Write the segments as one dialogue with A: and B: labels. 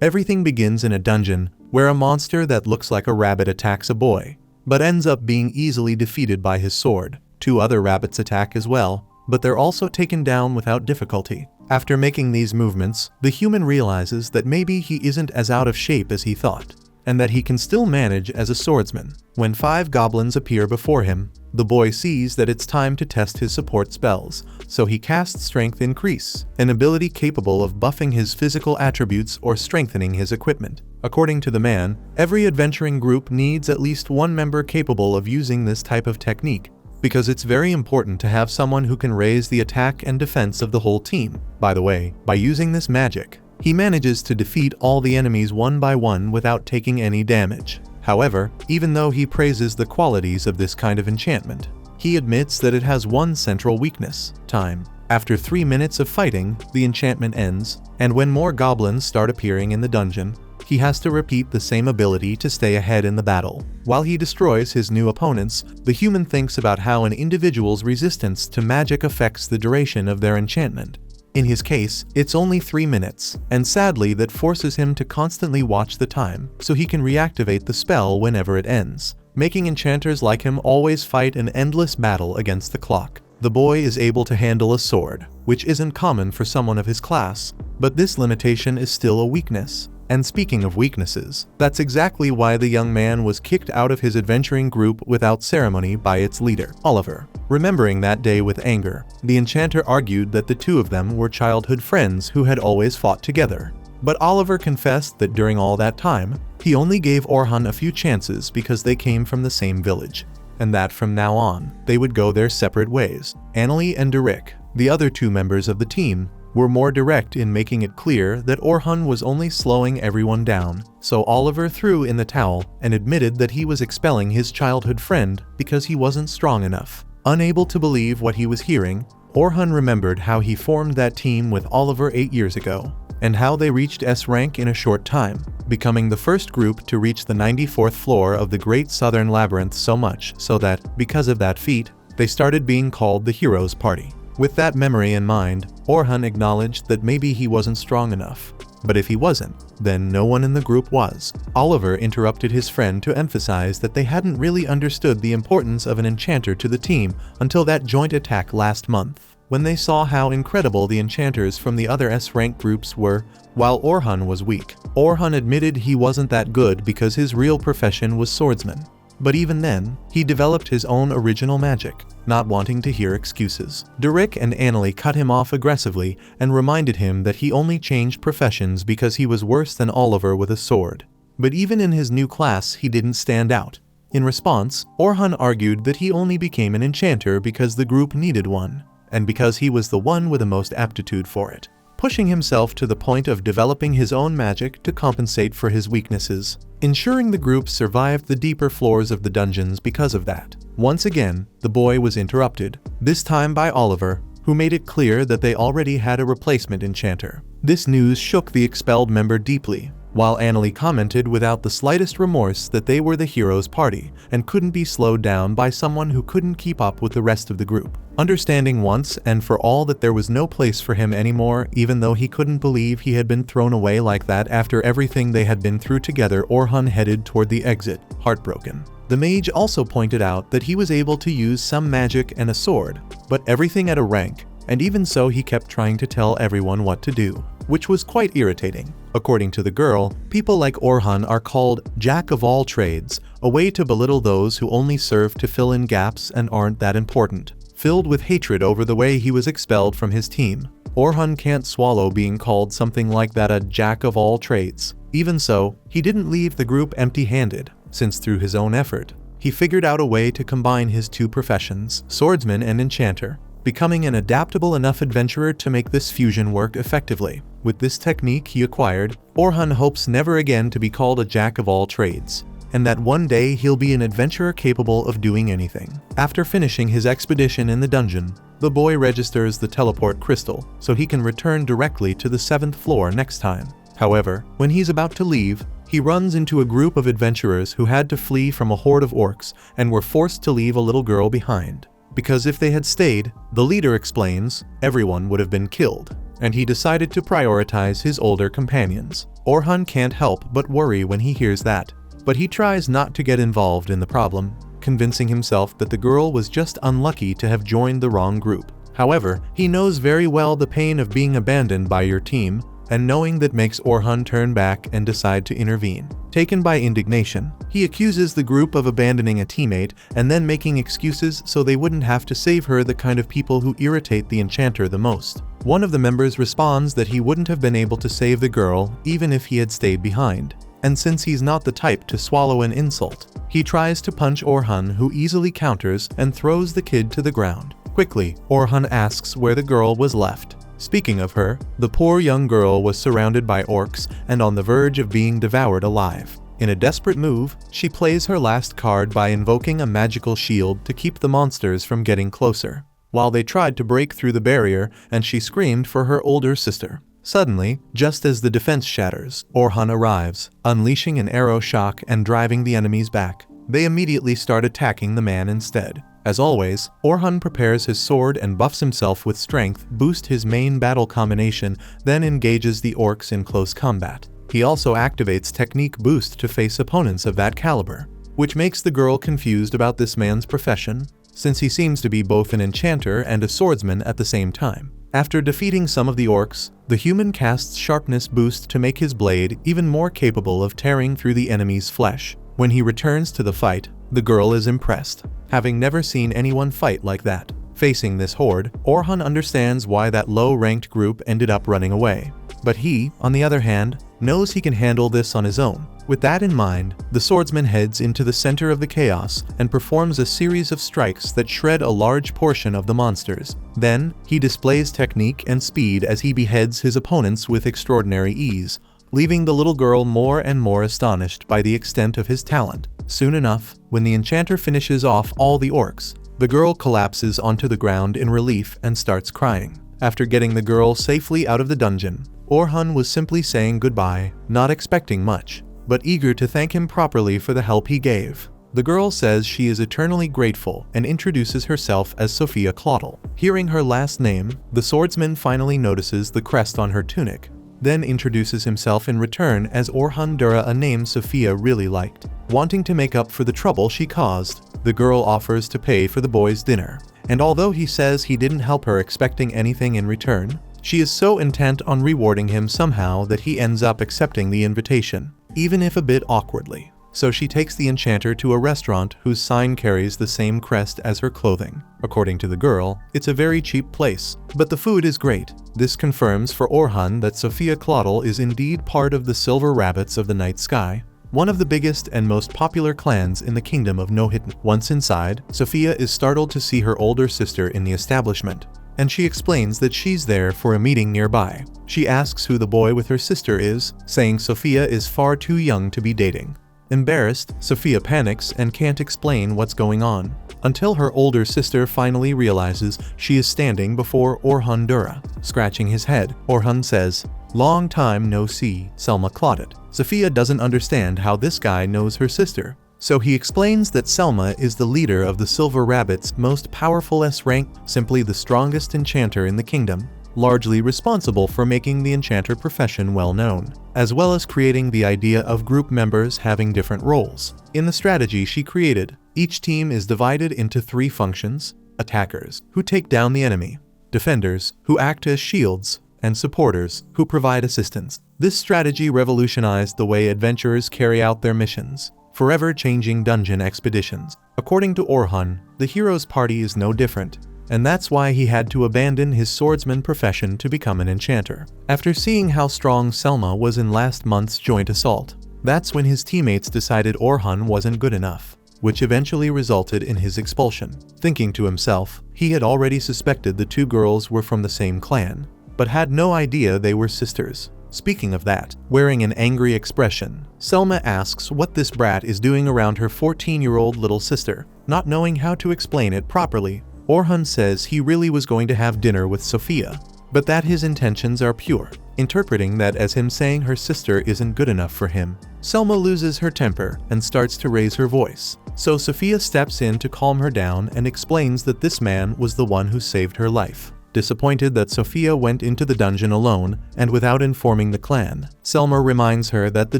A: Everything begins in a dungeon where a monster that looks like a rabbit attacks a boy, but ends up being easily defeated by his sword. Two other rabbits attack as well, but they're also taken down without difficulty. After making these movements, the human realizes that maybe he isn't as out of shape as he thought, and that he can still manage as a swordsman. When 5 goblins appear before him, the boy sees that it's time to test his support spells, so he casts Strength Increase, an ability capable of buffing his physical attributes or strengthening his equipment. According to the man, every adventuring group needs at least one member capable of using this type of technique, because it's very important to have someone who can raise the attack and defense of the whole team. By the way, by using this magic, he manages to defeat all the enemies one by one without taking any damage. However, even though he praises the qualities of this kind of enchantment, he admits that it has one central weakness: time. After 3 minutes of fighting, the enchantment ends, and when more goblins start appearing in the dungeon, he has to repeat the same ability to stay ahead in the battle. While he destroys his new opponents, the human thinks about how an individual's resistance to magic affects the duration of their enchantment. In his case, it's only 3 minutes, and sadly that forces him to constantly watch the time so he can reactivate the spell whenever it ends, making enchanters like him always fight an endless battle against the clock. The boy is able to handle a sword, which isn't common for someone of his class, but this limitation is still a weakness. And speaking of weaknesses, that's exactly why the young man was kicked out of his adventuring group without ceremony by its leader, Oliver. Remembering that day with anger, the enchanter argued that the two of them were childhood friends who had always fought together. But Oliver confessed that during all that time, he only gave Orhan a few chances because they came from the same village, and that from now on, they would go their separate ways. Annalie and Derek, the other 2 members of the team, were more direct in making it clear that Orhan was only slowing everyone down, so Oliver threw in the towel and admitted that he was expelling his childhood friend because he wasn't strong enough. Unable to believe what he was hearing, Orhan remembered how he formed that team with Oliver 8 years ago, and how they reached S rank in a short time, becoming the first group to reach the 94th floor of the Great Southern Labyrinth, so much so that, because of that feat, they started being called the Heroes Party. With that memory in mind, Orhan acknowledged that maybe he wasn't strong enough. But if he wasn't, then no one in the group was. Oliver interrupted his friend to emphasize that they hadn't really understood the importance of an enchanter to the team until that joint attack last month, when they saw how incredible the enchanters from the other S-rank groups were, while Orhan was weak. Orhan admitted he wasn't that good because his real profession was swordsman. But even then, he developed his own original magic, not wanting to hear excuses. Derek and Annalie cut him off aggressively and reminded him that he only changed professions because he was worse than Oliver with a sword. But even in his new class, he didn't stand out. In response, Orhan argued that he only became an enchanter because the group needed one, and because he was the one with the most aptitude for it, pushing himself to the point of developing his own magic to compensate for his weaknesses, ensuring the group survived the deeper floors of the dungeons because of that. Once again, the boy was interrupted, this time by Oliver, who made it clear that they already had a replacement enchanter. This news shook the expelled member deeply, while Annalie commented without the slightest remorse that they were the heroes' party and couldn't be slowed down by someone who couldn't keep up with the rest of the group. Understanding once and for all that there was no place for him anymore, even though he couldn't believe he had been thrown away like that after everything they had been through together, Orhan headed toward the exit, heartbroken. The mage also pointed out that he was able to use some magic and a sword, but everything at a rank, and even so he kept trying to tell everyone what to do, which was quite irritating. According to the girl, people like Orhan are called Jack of all trades, a way to belittle those who only serve to fill in gaps and aren't that important. Filled with hatred over the way he was expelled from his team, Orhan can't swallow being called something like that, a Jack of all trades. Even so, he didn't leave the group empty-handed, since through his own effort, he figured out a way to combine his 2 professions, swordsman and enchanter, becoming an adaptable enough adventurer to make this fusion work effectively. With this technique he acquired, Orhan hopes never again to be called a jack of all trades, and that one day he'll be an adventurer capable of doing anything. After finishing his expedition in the dungeon, the boy registers the teleport crystal so he can return directly to the 7th floor next time. However, when he's about to leave, he runs into a group of adventurers who had to flee from a horde of orcs and were forced to leave a little girl behind. Because if they had stayed, the leader explains, everyone would have been killed. and he decided to prioritize his older companions. Orhan can't help but worry when he hears that, but he tries not to get involved in the problem, convincing himself that the girl was just unlucky to have joined the wrong group. However, he knows very well the pain of being abandoned by your team, and knowing that makes Orhan turn back and decide to intervene. Taken by indignation, he accuses the group of abandoning a teammate and then making excuses so they wouldn't have to save her, the kind of people who irritate the enchanter the most. One of the members responds that he wouldn't have been able to save the girl even if he had stayed behind. And since he's not the type to swallow an insult, he tries to punch Orhan, who easily counters and throws the kid to the ground. Quickly, Orhan asks where the girl was left. Speaking of her, the poor young girl was surrounded by orcs and on the verge of being devoured alive. In a desperate move, she plays her last card by invoking a magical shield to keep the monsters from getting closer, while they tried to break through the barrier and she screamed for her older sister. Suddenly, just as the defense shatters, Orhan arrives, unleashing an arrow shock and driving the enemies back. They immediately start attacking the man instead. As always, Orhan prepares his sword and buffs himself with strength, boost his main battle combination, then engages the orcs in close combat. He also activates technique boost to face opponents of that caliber, which makes the girl confused about this man's profession, since he seems to be both an enchanter and a swordsman at the same time. After defeating some of the orcs, the human casts sharpness boost to make his blade even more capable of tearing through the enemy's flesh. When he returns to the fight, the girl is impressed, having never seen anyone fight like that. Facing this horde, Orhan understands why that low-ranked group ended up running away. But he, on the other hand, knows he can handle this on his own. With that in mind, the swordsman heads into the center of the chaos and performs a series of strikes that shred a large portion of the monsters. Then, he displays technique and speed as he beheads his opponents with extraordinary ease, leaving the little girl more and more astonished by the extent of his talent. Soon enough, when the enchanter finishes off all the orcs, the girl collapses onto the ground in relief and starts crying. After getting the girl safely out of the dungeon, Orhan was simply saying goodbye, not expecting much, but eager to thank him properly for the help he gave. The girl says she is eternally grateful and introduces herself as Sophia Claudel. Hearing her last name, the swordsman finally notices the crest on her tunic, then introduces himself in return as Orhan Dura, a name Sophia really liked. Wanting to make up for the trouble she caused, the girl offers to pay for the boy's dinner. And although he says he didn't help her expecting anything in return, she is so intent on rewarding him somehow that he ends up accepting the invitation, even if a bit awkwardly. So she takes the enchanter to a restaurant whose sign carries the same crest as her clothing. According to the girl, it's a very cheap place, but the food is great. This confirms for Orhan that Sophia Claudel is indeed part of the Silver Rabbits of the Night Sky, one of the biggest and most popular clans in the kingdom of Nohitn. Once inside, Sophia is startled to see her older sister in the establishment, and she explains that she's there for a meeting nearby. She asks who the boy with her sister is, saying Sophia is far too young to be dating. Embarrassed, Sophia panics and can't explain what's going on, until her older sister finally realizes she is standing before Orhan Dura. Scratching his head, Orhan says, "Long time no see, Selma Claudel." Sophia doesn't understand how this guy knows her sister, so he explains that Selma is the leader of the Silver Rabbit's most powerful S-rank, simply the strongest enchanter in the kingdom, largely responsible for making the enchanter profession well known, as well as creating the idea of group members having different roles. In the strategy she created, each team is divided into 3 functions: attackers, who take down the enemy; defenders, who act as shields; and supporters, who provide assistance. This strategy revolutionized the way adventurers carry out their missions, forever changing dungeon expeditions. According to Orhan, the hero's party is no different, and that's why he had to abandon his swordsman profession to become an enchanter. After seeing how strong Selma was in last month's joint assault, that's when his teammates decided Orhan wasn't good enough, which eventually resulted in his expulsion. Thinking to himself, he had already suspected the 2 girls were from the same clan, but had no idea they were sisters. Speaking of that, wearing an angry expression, Selma asks what this brat is doing around her 14-year-old little sister. Not knowing how to explain it properly, Orhan says he really was going to have dinner with Sophia, but that his intentions are pure, interpreting that as him saying her sister isn't good enough for him. Selma loses her temper and starts to raise her voice, so Sophia steps in to calm her down and explains that this man was the one who saved her life. Disappointed that Sophia went into the dungeon alone and without informing the clan, Selma reminds her that the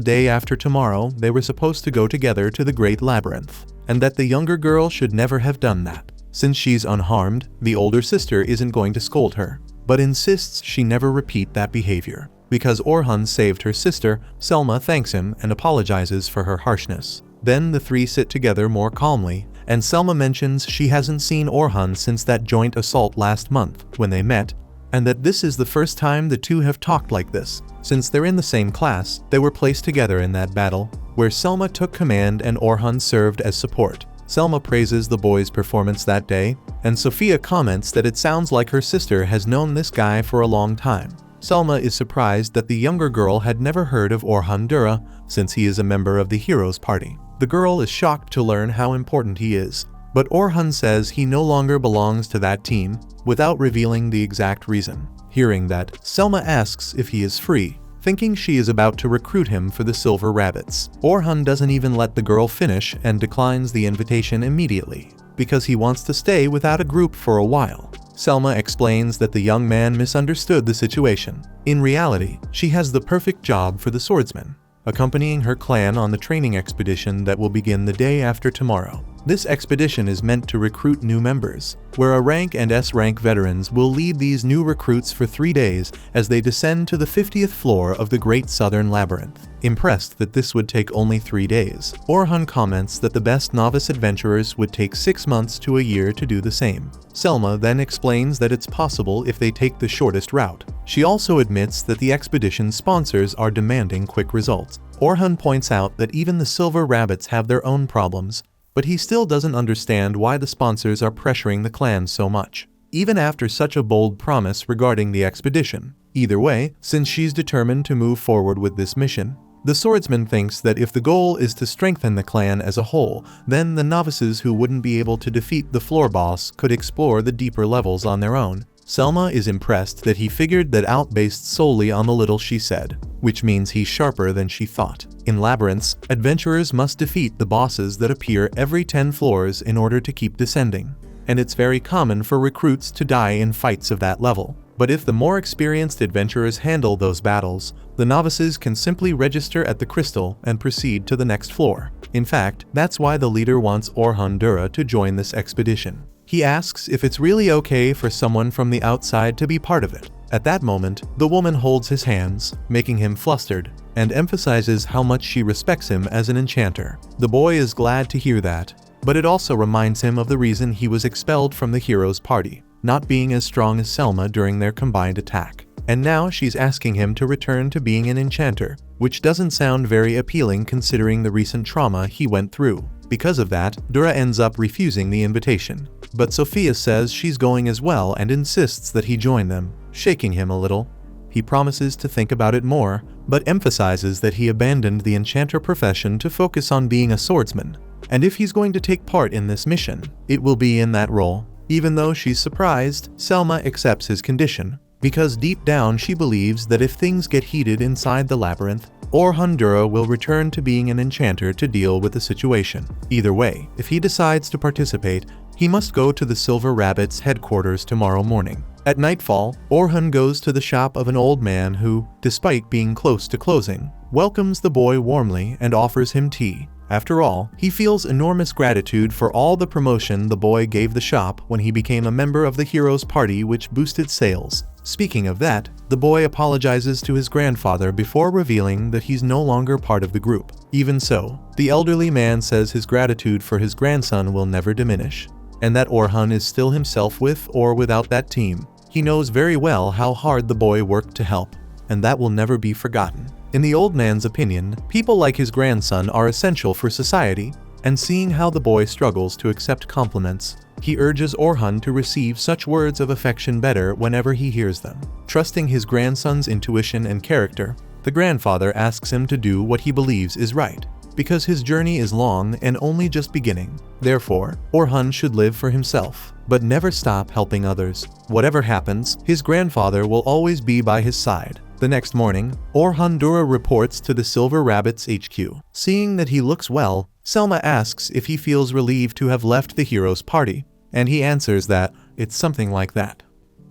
A: day after tomorrow they were supposed to go together to the Great Labyrinth, and that the younger girl should never have done that. Since she's unharmed, the older sister isn't going to scold her, but insists she never repeat that behavior. Because Orhan saved her sister, Selma thanks him and apologizes for her harshness. Then the three sit together more calmly, and Selma mentions she hasn't seen Orhan since that joint assault last month when they met, and that this is the first time the two have talked like this. Since they're in the same class, they were placed together in that battle, where Selma took command and Orhan served as support. Selma praises the boy's performance that day, and Sophia comments that it sounds like her sister has known this guy for a long time. Selma is surprised that the younger girl had never heard of Orhan Dura, since he is a member of the Heroes Party. The girl is shocked to learn how important he is, but Orhan says he no longer belongs to that team, without revealing the exact reason. Hearing that, Selma asks if he is free, thinking she is about to recruit him for the Silver Rabbits. Orhan doesn't even let the girl finish and declines the invitation immediately, because he wants to stay without a group for a while. Selma explains that the young man misunderstood the situation. In reality, she has the perfect job for the swordsman, accompanying her clan on the training expedition that will begin the day after tomorrow. This expedition is meant to recruit new members, where A rank and S rank veterans will lead these new recruits for 3 days as they descend to the 50th floor of the Great Southern Labyrinth. Impressed that this would take only 3 days, Orhan comments that the best novice adventurers would take 6 months to a year to do the same. Selma then explains that it's possible if they take the shortest route. She also admits that the expedition sponsors are demanding quick results. Orhan points out that even the Silver Rabbits have their own problems, but he still doesn't understand why the sponsors are pressuring the clan so much, even after such a bold promise regarding the expedition. Either way, since she's determined to move forward with this mission, the swordsman thinks that if the goal is to strengthen the clan as a whole, then the novices who wouldn't be able to defeat the floor boss could explore the deeper levels on their own. Selma is impressed that he figured that out based solely on the little she said, which means he's sharper than she thought. In labyrinths, adventurers must defeat the bosses that appear every 10 floors in order to keep descending, and it's very common for recruits to die in fights of that level. But if the more experienced adventurers handle those battles, the novices can simply register at the crystal and proceed to the next floor. In fact, that's why the leader wants Orhan Dura to join this expedition. He asks if it's really okay for someone from the outside to be part of it. At that moment, the woman holds his hands, making him flustered, and emphasizes how much she respects him as an enchanter. The boy is glad to hear that, but it also reminds him of the reason he was expelled from the Heroes Party, not being as strong as Selma during their combined attack. And now she's asking him to return to being an enchanter, which doesn't sound very appealing considering the recent trauma he went through. Because of that, Dura ends up refusing the invitation. But Sophia says she's going as well and insists that he join them, shaking him a little. He promises to think about it more, but emphasizes that he abandoned the enchanter profession to focus on being a swordsman, and if he's going to take part in this mission, it will be in that role. Even though she's surprised, Selma accepts his condition, because deep down she believes that if things get heated inside the labyrinth, Orhan Dura will return to being an enchanter to deal with the situation. Either way, if he decides to participate, he must go to the Silver Rabbits headquarters tomorrow morning. At nightfall, Orhan goes to the shop of an old man who, despite being close to closing, welcomes the boy warmly and offers him tea. After all, he feels enormous gratitude for all the promotion the boy gave the shop when he became a member of the Heroes Party, which boosted sales. Speaking of that, the boy apologizes to his grandfather before revealing that he's no longer part of the group. Even so, the elderly man says his gratitude for his grandson will never diminish, and that Orhan is still himself with or without that team. He knows very well how hard the boy worked to help, and that will never be forgotten. In the old man's opinion, people like his grandson are essential for society, and seeing how the boy struggles to accept compliments, he urges Orhan to receive such words of affection better whenever he hears them. Trusting his grandson's intuition and character, the grandfather asks him to do what he believes is right, because his journey is long and only just beginning. Therefore, Orhan should live for himself, but never stop helping others. Whatever happens, his grandfather will always be by his side. The next morning, Orhan Dura reports to the Silver Rabbits HQ. Seeing that he looks well, Selma asks if he feels relieved to have left the Heroes Party, and he answers that it's something like that.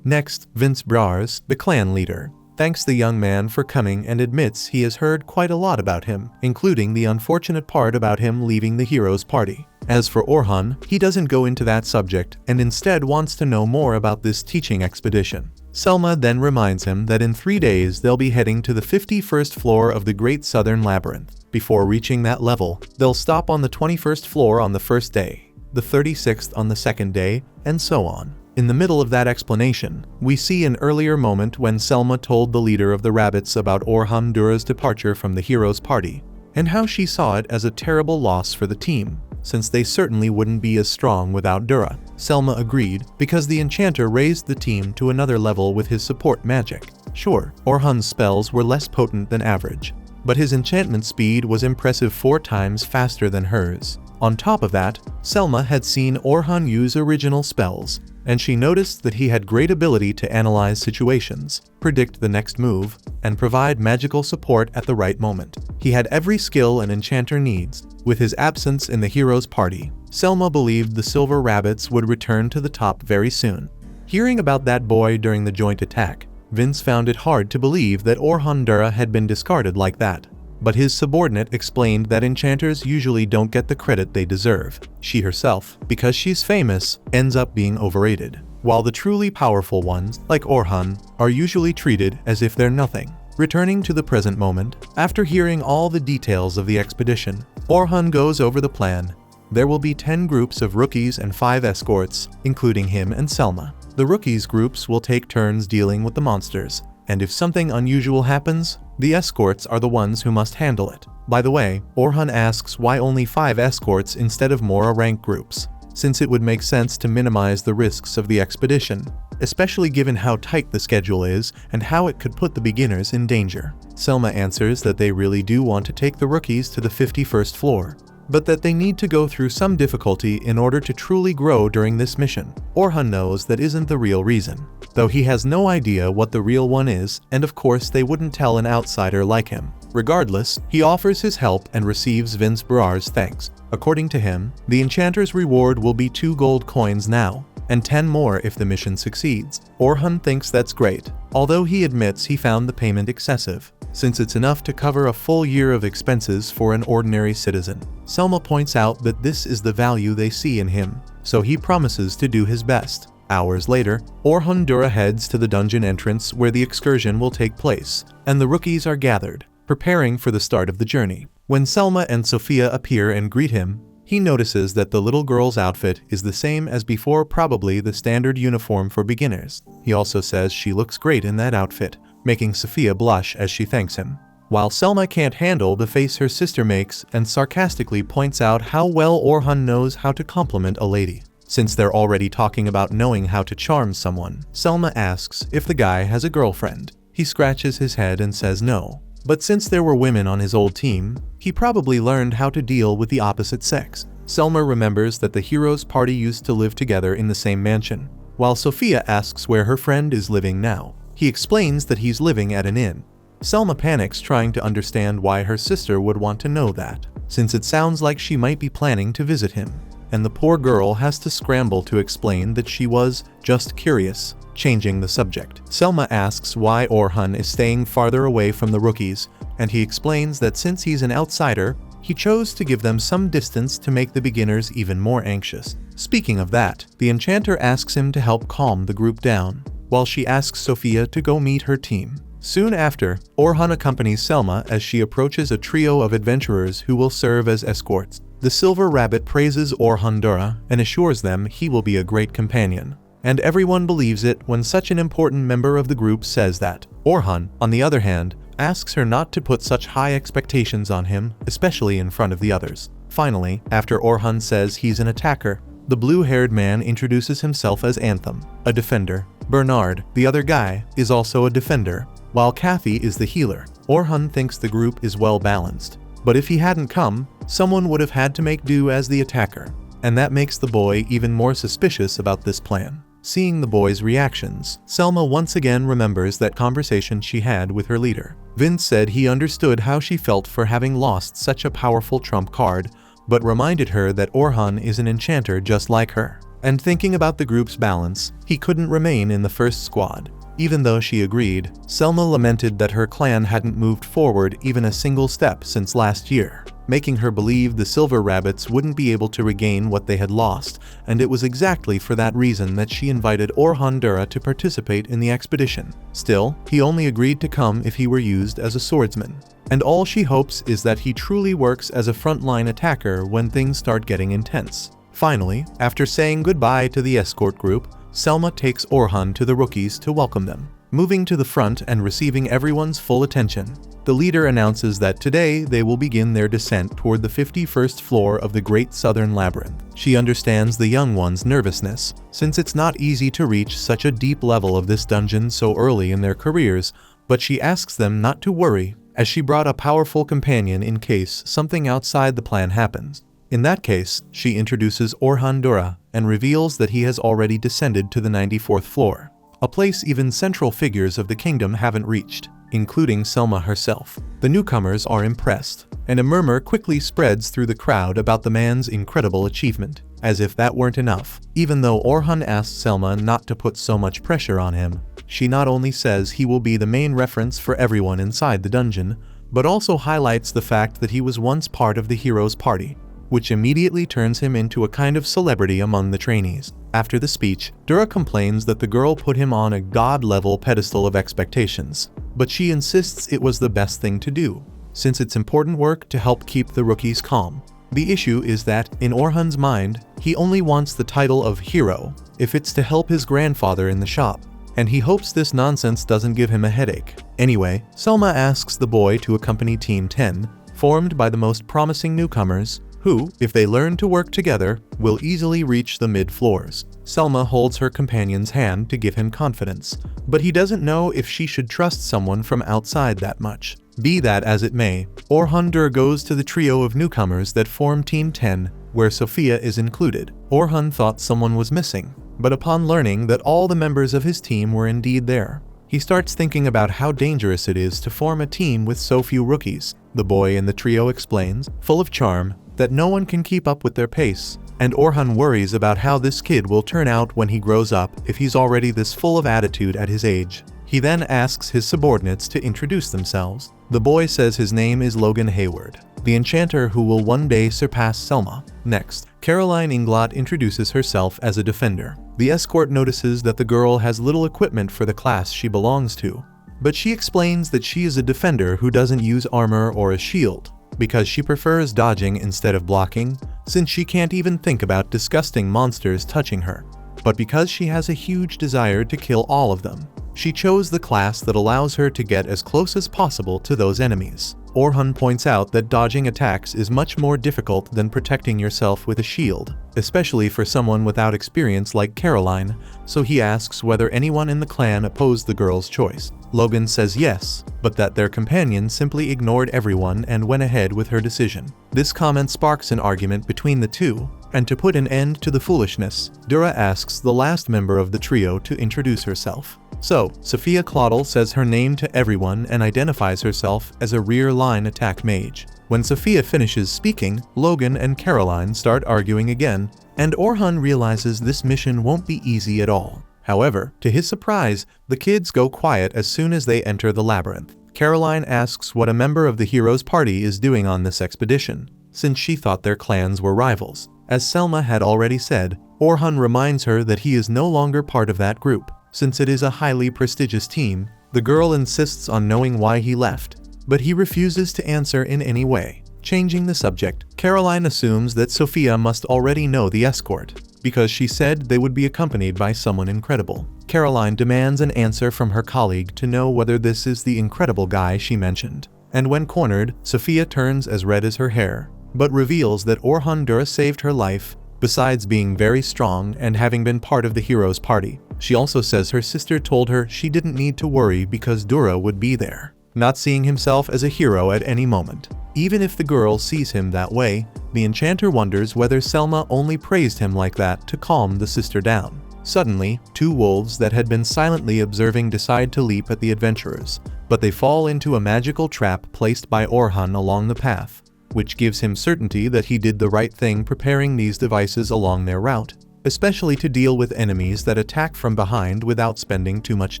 A: Next, Vince Brawers, the clan leader, thanks the young man for coming and admits he has heard quite a lot about him, including the unfortunate part about him leaving the hero's party. As for Orhan, he doesn't go into that subject and instead wants to know more about this teaching expedition. Selma then reminds him that in 3 days they'll be heading to the 51st floor of the Great Southern Labyrinth. Before reaching that level, they'll stop on the 21st floor on the first day, the 36th on the second day, and so on. In the middle of that explanation, we see an earlier moment when Selma told the leader of the rabbits about Orhan Dura's departure from the hero's party, and how she saw it as a terrible loss for the team, since they certainly wouldn't be as strong without Dura. Selma agreed, because the enchanter raised the team to another level with his support magic. Sure, Orhan's spells were less potent than average, but his enchantment speed was impressive 4 times faster than hers. On top of that, Selma had seen Orhan use original spells, and she noticed that he had great ability to analyze situations, predict the next move, and provide magical support at the right moment. He had every skill an enchanter needs. With his absence in the hero's party, Selma believed the Silver Rabbits would return to the top very soon. Hearing about that boy during the joint attack, Vince found it hard to believe that Orhan Dura had been discarded like that. But his subordinate explained that enchanters usually don't get the credit they deserve. She herself, because she's famous, ends up being overrated, while the truly powerful ones, like Orhan, are usually treated as if they're nothing. Returning to the present moment, after hearing all the details of the expedition, Orhan goes over the plan. There will be 10 groups of rookies and 5 escorts, including him and Selma. The rookies groups will take turns dealing with the monsters, and if something unusual happens, the escorts are the ones who must handle it. By the way, Orhan asks why only 5 escorts instead of more rank groups, since it would make sense to minimize the risks of the expedition, especially given how tight the schedule is and how it could put the beginners in danger. Selma answers that they really do want to take the rookies to the 51st floor, but that they need to go through some difficulty in order to truly grow during this mission. Orhan knows that isn't the real reason, though he has no idea what the real one is, and of course they wouldn't tell an outsider like him. Regardless, he offers his help and receives Vince Brawers' thanks. According to him, the enchanter's reward will be 2 gold coins now, and 10 more if the mission succeeds. Orhan thinks that's great, although he admits he found the payment excessive, since it's enough to cover a full year of expenses for an ordinary citizen. Selma points out that this is the value they see in him, so he promises to do his best. Hours later, Orhan Dura heads to the dungeon entrance where the excursion will take place, and the rookies are gathered, preparing for the start of the journey. When Selma and Sophia appear and greet him, he notices that the little girl's outfit is the same as before, probably the standard uniform for beginners. He also says she looks great in that outfit, making Sophia blush as she thanks him. While Selma can't handle the face her sister makes and sarcastically points out how well Orhan knows how to compliment a lady. Since they're already talking about knowing how to charm someone, Selma asks if the guy has a girlfriend. He scratches his head and says no. But since there were women on his old team, he probably learned how to deal with the opposite sex. Selma remembers that the hero's party used to live together in the same mansion, while Sophia asks where her friend is living now. He explains that he's living at an inn. Selma panics, trying to understand why her sister would want to know that, since it sounds like she might be planning to visit him. And the poor girl has to scramble to explain that she was just curious, changing the subject. Selma asks why Orhan is staying farther away from the rookies, and he explains that since he's an outsider, he chose to give them some distance to make the beginners even more anxious. Speaking of that, the enchanter asks him to help calm the group down, while she asks Sophia to go meet her team. Soon after, Orhan accompanies Selma as she approaches a trio of adventurers who will serve as escorts. The Silver Rabbit praises Orhan Dura and assures them he will be a great companion, and everyone believes it when such an important member of the group says that. Orhan, on the other hand, asks her not to put such high expectations on him, especially in front of the others. Finally, after Orhan says he's an attacker, the blue-haired man introduces himself as Anthem, a defender. Bernard, the other guy, is also a defender, while Kathy is the healer. Orhan thinks the group is well balanced, but if he hadn't come, someone would have had to make do as the attacker, and that makes the boy even more suspicious about this plan. Seeing the boy's reactions, Selma once again remembers that conversation she had with her leader. Vince said he understood how she felt for having lost such a powerful trump card, but reminded her that Orhan is an enchanter just like her. and thinking about the group's balance, he couldn't remain in the first squad. Even though she agreed, Selma lamented that her clan hadn't moved forward even a single step since last year, making her believe the Silver Rabbits wouldn't be able to regain what they had lost, and it was exactly for that reason that she invited Orhan Dura to participate in the expedition. Still, he only agreed to come if he were used as a swordsman, and all she hopes is that he truly works as a frontline attacker when things start getting intense. Finally, after saying goodbye to the escort group, Selma takes Orhan to the rookies to welcome them. Moving to the front and receiving everyone's full attention, the leader announces that today they will begin their descent toward the 51st floor of the Great Southern Labyrinth. She understands the young one's nervousness, since it's not easy to reach such a deep level of this dungeon so early in their careers, but she asks them not to worry, as she brought a powerful companion in case something outside the plan happens. In that case, she introduces Orhan Dura and reveals that he has already descended to the 94th floor, a place even central figures of the kingdom haven't reached, including Selma herself. The newcomers are impressed, and a murmur quickly spreads through the crowd about the man's incredible achievement. As if that weren't enough, even though Orhan asks Selma not to put so much pressure on him, she not only says he will be the main reference for everyone inside the dungeon, but also highlights the fact that he was once part of the hero's party, which immediately turns him into a kind of celebrity among the trainees. After the speech, Dura complains that the girl put him on a god-level pedestal of expectations, but she insists it was the best thing to do, since it's important work to help keep the rookies calm. The issue is that, in Orhan's mind, he only wants the title of hero if it's to help his grandfather in the shop, and he hopes this nonsense doesn't give him a headache. Anyway, Selma asks the boy to accompany Team 10, formed by the most promising newcomers, who, if they learn to work together, will easily reach the mid-floors. Selma holds her companion's hand to give him confidence, but he doesn't know if she should trust someone from outside that much. Be that as it may, Orhan Dur goes to the trio of newcomers that form Team 10, where Sophia is included. Orhan thought someone was missing, but upon learning that all the members of his team were indeed there, he starts thinking about how dangerous it is to form a team with so few rookies. The boy in the trio explains, full of charm, that no one can keep up with their pace, and Orhan worries about how this kid will turn out when he grows up if he's already this full of attitude at his age. He then asks his subordinates to introduce themselves. The boy says his name is Logan Hayward, the enchanter who will one day surpass Selma. Next, Caroline Inglot introduces herself as a defender. The escort notices that the girl has little equipment for the class she belongs to, but she explains that she is a defender who doesn't use armor or a shield, because she prefers dodging instead of blocking, since she can't even think about disgusting monsters touching her. But because she has a huge desire to kill all of them, she chose the class that allows her to get as close as possible to those enemies. Orhan points out that dodging attacks is much more difficult than protecting yourself with a shield, especially for someone without experience like Caroline, so he asks whether anyone in the clan opposed the girl's choice. Logan says yes, but that their companion simply ignored everyone and went ahead with her decision. This comment sparks an argument between the two, and to put an end to the foolishness, Dura asks the last member of the trio to introduce herself. So, Sophia Claudel says her name to everyone and identifies herself as a rear-line attack mage. When Sophia finishes speaking, Logan and Caroline start arguing again, and Orhan realizes this mission won't be easy at all. However, to his surprise, the kids go quiet as soon as they enter the labyrinth. Caroline asks what a member of the hero's party is doing on this expedition, since she thought their clans were rivals. As Selma had already said, Orhan reminds her that he is no longer part of that group, since it is a highly prestigious team. The girl insists on knowing why he left, but he refuses to answer in any way. Changing the subject, Caroline assumes that Sophia must already know the escort, because she said they would be accompanied by someone incredible. Caroline demands an answer from her colleague to know whether this is the incredible guy she mentioned. And when cornered, Sophia turns as red as her hair, but reveals that Orhan Dur saved her life, besides being very strong and having been part of the hero's party. She also says her sister told her she didn't need to worry because Dura would be there, not seeing himself as a hero at any moment. Even if the girl sees him that way, the enchanter wonders whether Selma only praised him like that to calm the sister down. Suddenly, two wolves that had been silently observing decide to leap at the adventurers, but they fall into a magical trap placed by Orhan along the path, which gives him certainty that he did the right thing preparing these devices along their route. especially to deal with enemies that attack from behind without spending too much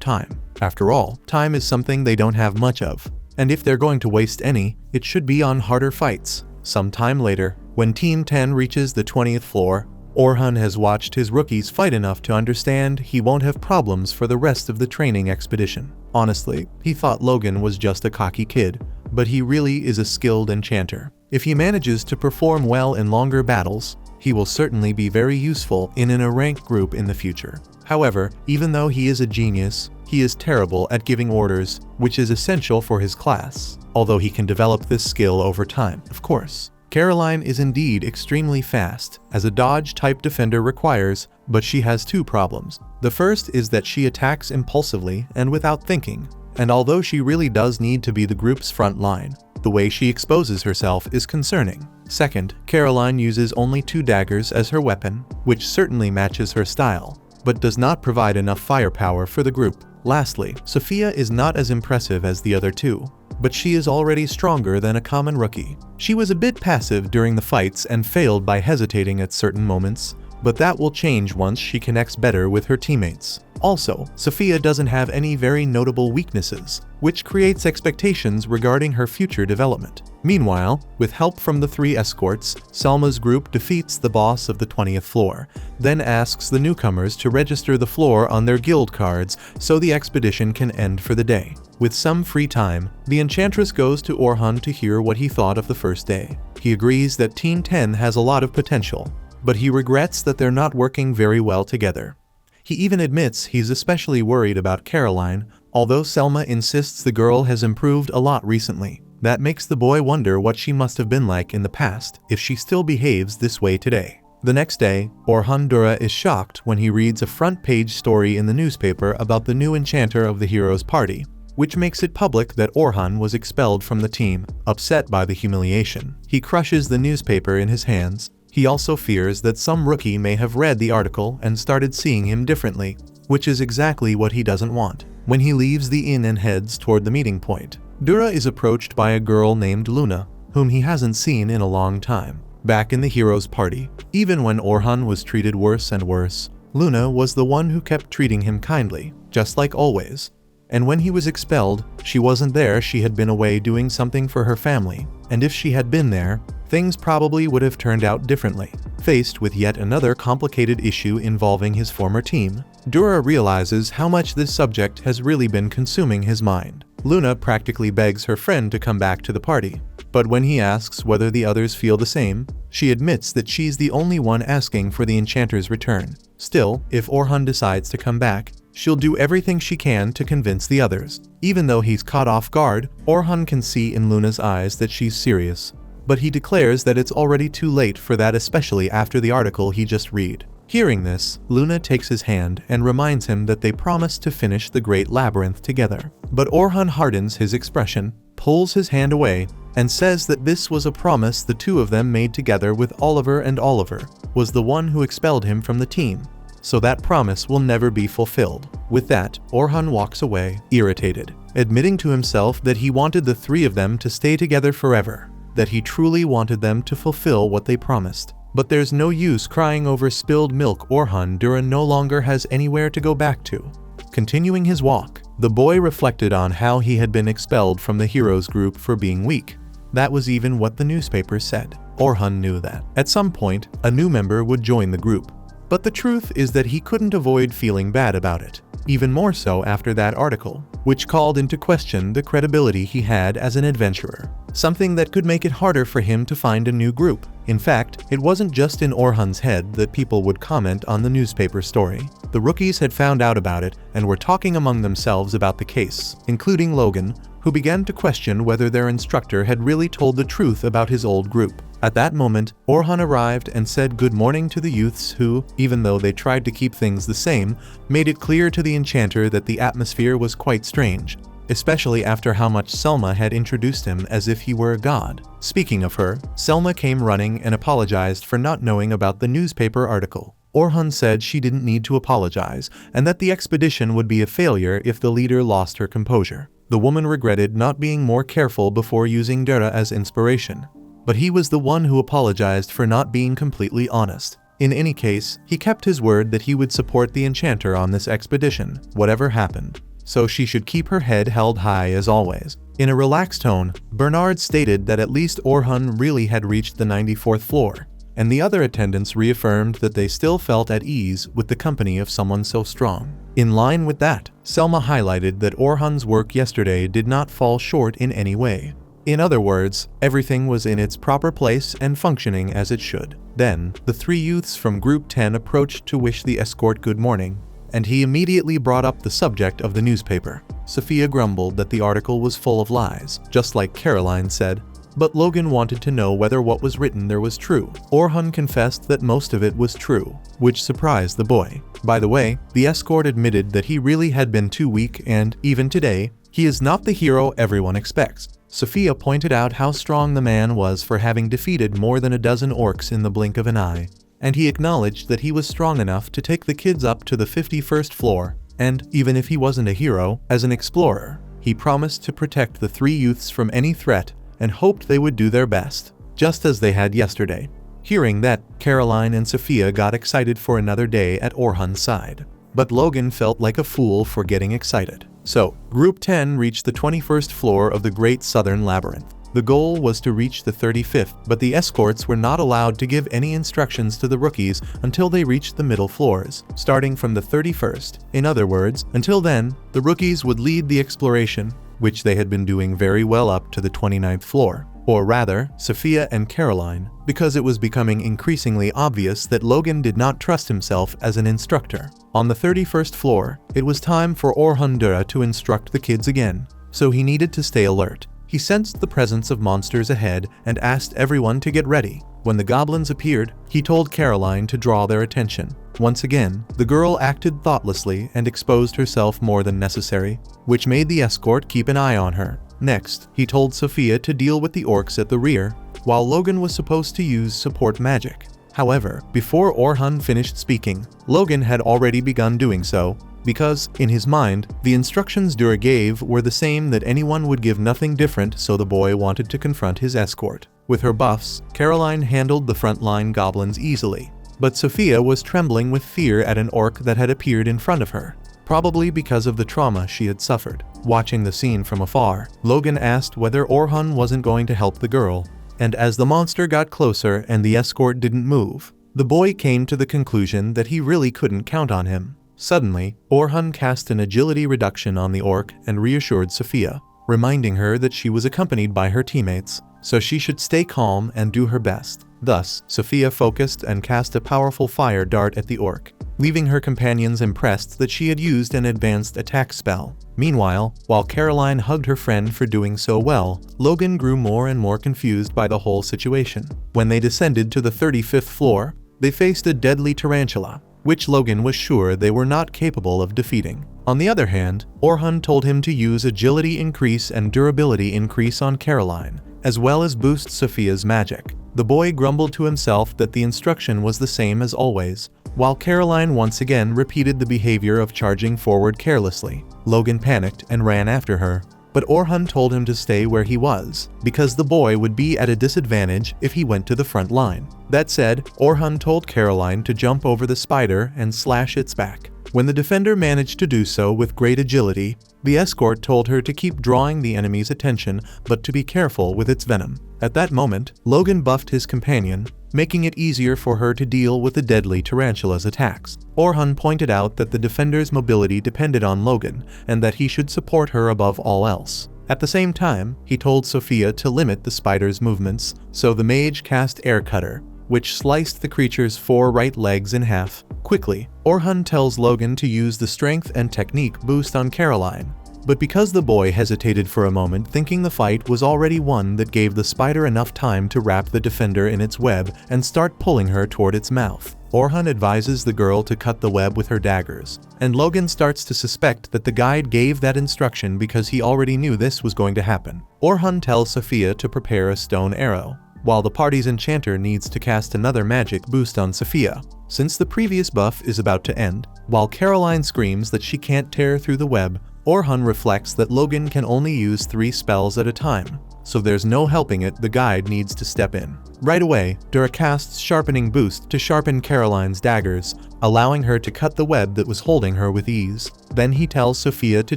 A: time. After all, time is something they don't have much of, and if they're going to waste any, it should be on harder fights. Some time later, when Team 10 reaches the 20th floor, Orhan has watched his rookies fight enough to understand he won't have problems for the rest of the training expedition. Honestly, he thought Logan was just a cocky kid, but he really is a skilled enchanter. If he manages to perform well in longer battles, he will certainly be very useful in a ranked group in the future. However, even though he is a genius, he is terrible at giving orders, which is essential for his class, although he can develop this skill over time, of course. Caroline is indeed extremely fast, as a dodge-type defender requires, but she has two problems. The first is that she attacks impulsively and without thinking, and although she really does need to be the group's front line, the way she exposes herself is concerning. Second, Caroline uses only 2 daggers as her weapon, which certainly matches her style, but does not provide enough firepower for the group. Lastly, Sophia is not as impressive as the other two, but she is already stronger than a common rookie. She was a bit passive during the fights and failed by hesitating at certain moments, but that will change once she connects better with her teammates. Also, Sophia doesn't have any very notable weaknesses, which creates expectations regarding her future development. Meanwhile, with help from the 3 escorts, Selma's group defeats the boss of the 20th floor, then asks the newcomers to register the floor on their guild cards so the expedition can end for the day. With some free time, the Enchantress goes to Orhan to hear what he thought of the first day. He agrees that Team 10 has a lot of potential, but he regrets that they're not working very well together. He even admits he's especially worried about Caroline, although Selma insists the girl has improved a lot recently. That makes the boy wonder what she must have been like in the past if she still behaves this way today. The next day, Orhan Dura is shocked when he reads a front-page story in the newspaper about the new enchanter of the hero's party, which makes it public that Orhan was expelled from the team. Upset by the humiliation, he crushes the newspaper in his hands. He also fears that some rookie may have read the article and started seeing him differently, which is exactly what he doesn't want. When he leaves the inn and heads toward the meeting point, Dura is approached by a girl named Luna, whom he hasn't seen in a long time. Back in the hero's party, even when Orhan was treated worse and worse, Luna was the one who kept treating him kindly, just like always. And when he was expelled, she wasn't there. She had been away doing something for her family, and if she had been there, things probably would have turned out differently. Faced with yet another complicated issue involving his former team, Dura realizes how much this subject has really been consuming his mind. Luna practically begs her friend to come back to the party, but when he asks whether the others feel the same, she admits that she's the only one asking for the enchanter's return. Still, if Orhan decides to come back, she'll do everything she can to convince the others. Even though he's caught off guard, Orhan can see in Luna's eyes that she's serious, but he declares that it's already too late for that, especially after the article he just read. Hearing this, Luna takes his hand and reminds him that they promised to finish the Great Labyrinth together. But Orhan hardens his expression, pulls his hand away, and says that this was a promise the two of them made together with Oliver, and Oliver was the one who expelled him from the team, so that promise will never be fulfilled. With that, Orhan walks away, irritated, admitting to himself that he wanted the 3 of them to stay together forever, that he truly wanted them to fulfill what they promised. But there's no use crying over spilled milk. Orhan Dura no longer has anywhere to go back to. Continuing his walk, the boy reflected on how he had been expelled from the heroes group for being weak. That was even what the newspaper said. Orhan knew that at some point, a new member would join the group. But the truth is that he couldn't avoid feeling bad about it, even more so after that article, which called into question the credibility he had as an adventurer, something that could make it harder for him to find a new group. In fact, it wasn't just in Orhan's head that people would comment on the newspaper story. The rookies had found out about it and were talking among themselves about the case, including Logan, who began to question whether their instructor had really told the truth about his old group. At that moment, Orhan arrived and said good morning to the youths who, even though they tried to keep things the same, made it clear to the enchanter that the atmosphere was quite strange, especially after how much Selma had introduced him as if he were a god. Speaking of her, Selma came running and apologized for not knowing about the newspaper article. Orhan said she didn't need to apologize and that the expedition would be a failure if the leader lost her composure. The woman regretted not being more careful before using Dura as inspiration, but he was the one who apologized for not being completely honest. In any case, he kept his word that he would support the enchanter on this expedition, whatever happened. So she should keep her head held high as always. In a relaxed tone, Bernard stated that at least Orhan really had reached the 94th floor, and the other attendants reaffirmed that they still felt at ease with the company of someone so strong. In line with that, Selma highlighted that Orhan's work yesterday did not fall short in any way. In other words, everything was in its proper place and functioning as it should. Then, the three youths from Group 10 approached to wish the escort good morning, and he immediately brought up the subject of the newspaper. Sophia grumbled that the article was full of lies, just like Caroline said, but Logan wanted to know whether what was written there was true. Orhan confessed that most of it was true, which surprised the boy. By the way, the escort admitted that he really had been too weak and, even today, he is not the hero everyone expects. Sophia pointed out how strong the man was for having defeated more than a dozen orcs in the blink of an eye, and he acknowledged that he was strong enough to take the kids up to the 51st floor, and, even if he wasn't a hero, as an explorer, he promised to protect the three youths from any threat and hoped they would do their best, just as they had yesterday. Hearing that, Caroline and Sophia got excited for another day at Orhan's side. But Logan felt like a fool for getting excited. So, Group 10 reached the 21st floor of the Great Southern Labyrinth. The goal was to reach the 35th, but the escorts were not allowed to give any instructions to the rookies until they reached the middle floors, starting from the 31st. In other words, until then, the rookies would lead the exploration, which they had been doing very well up to the 29th floor. Or rather, Sophia and Caroline, because it was becoming increasingly obvious that Logan did not trust himself as an instructor. On the 31st floor, it was time for Orhan Dura to instruct the kids again, so he needed to stay alert. He sensed the presence of monsters ahead and asked everyone to get ready. When the goblins appeared, he told Caroline to draw their attention. Once again, the girl acted thoughtlessly and exposed herself more than necessary, which made the escort keep an eye on her. Next, he told Sophia to deal with the orcs at the rear, while Logan was supposed to use support magic. However, before Orhan finished speaking, Logan had already begun doing so, because, in his mind, the instructions Dura gave were the same that anyone would give, nothing different, so the boy wanted to confront his escort. With her buffs, Caroline handled the frontline goblins easily, but Sophia was trembling with fear at an orc that had appeared in front of her, probably because of the trauma she had suffered. Watching the scene from afar, Logan asked whether Orhan wasn't going to help the girl, and as the monster got closer and the escort didn't move, the boy came to the conclusion that he really couldn't count on him. Suddenly, Orhan cast an agility reduction on the orc and reassured Sophia, reminding her that she was accompanied by her teammates, so she should stay calm and do her best. Thus, Sophia focused and cast a powerful fire dart at the orc, leaving her companions impressed that she had used an advanced attack spell. Meanwhile, while Caroline hugged her friend for doing so well, Logan grew more and more confused by the whole situation. When they descended to the 35th floor, they faced a deadly tarantula, which Logan was sure they were not capable of defeating. On the other hand, Orhan told him to use agility increase and durability increase on Caroline, as well as boost Sophia's magic. The boy grumbled to himself that the instruction was the same as always, while Caroline once again repeated the behavior of charging forward carelessly. Logan panicked and ran after her, but Orhan told him to stay where he was, because the boy would be at a disadvantage if he went to the front line. That said, Orhan told Caroline to jump over the spider and slash its back. When the defender managed to do so with great agility, the escort told her to keep drawing the enemy's attention but to be careful with its venom. At that moment, Logan buffed his companion, making it easier for her to deal with the deadly tarantula's attacks. Orhan pointed out that the defender's mobility depended on Logan and that he should support her above all else. At the same time, he told Sophia to limit the spider's movements, so the mage cast Air Cutter, which sliced the creature's 4 right legs in half. Quickly, Orhan tells Logan to use the strength and technique boost on Caroline, but because the boy hesitated for a moment, thinking the fight was already won, that gave the spider enough time to wrap the defender in its web and start pulling her toward its mouth. Orhan advises the girl to cut the web with her daggers, and Logan starts to suspect that the guide gave that instruction because he already knew this was going to happen. Orhan tells Sophia to prepare a stone arrow, while the party's enchanter needs to cast another magic boost on Sophia, since the previous buff is about to end. While Caroline screams that she can't tear through the web, Orhan reflects that Logan can only use 3 spells at a time, so there's no helping it, the guide needs to step in. Right away, Dura casts Sharpening Boost to sharpen Caroline's daggers, allowing her to cut the web that was holding her with ease. Then he tells Sophia to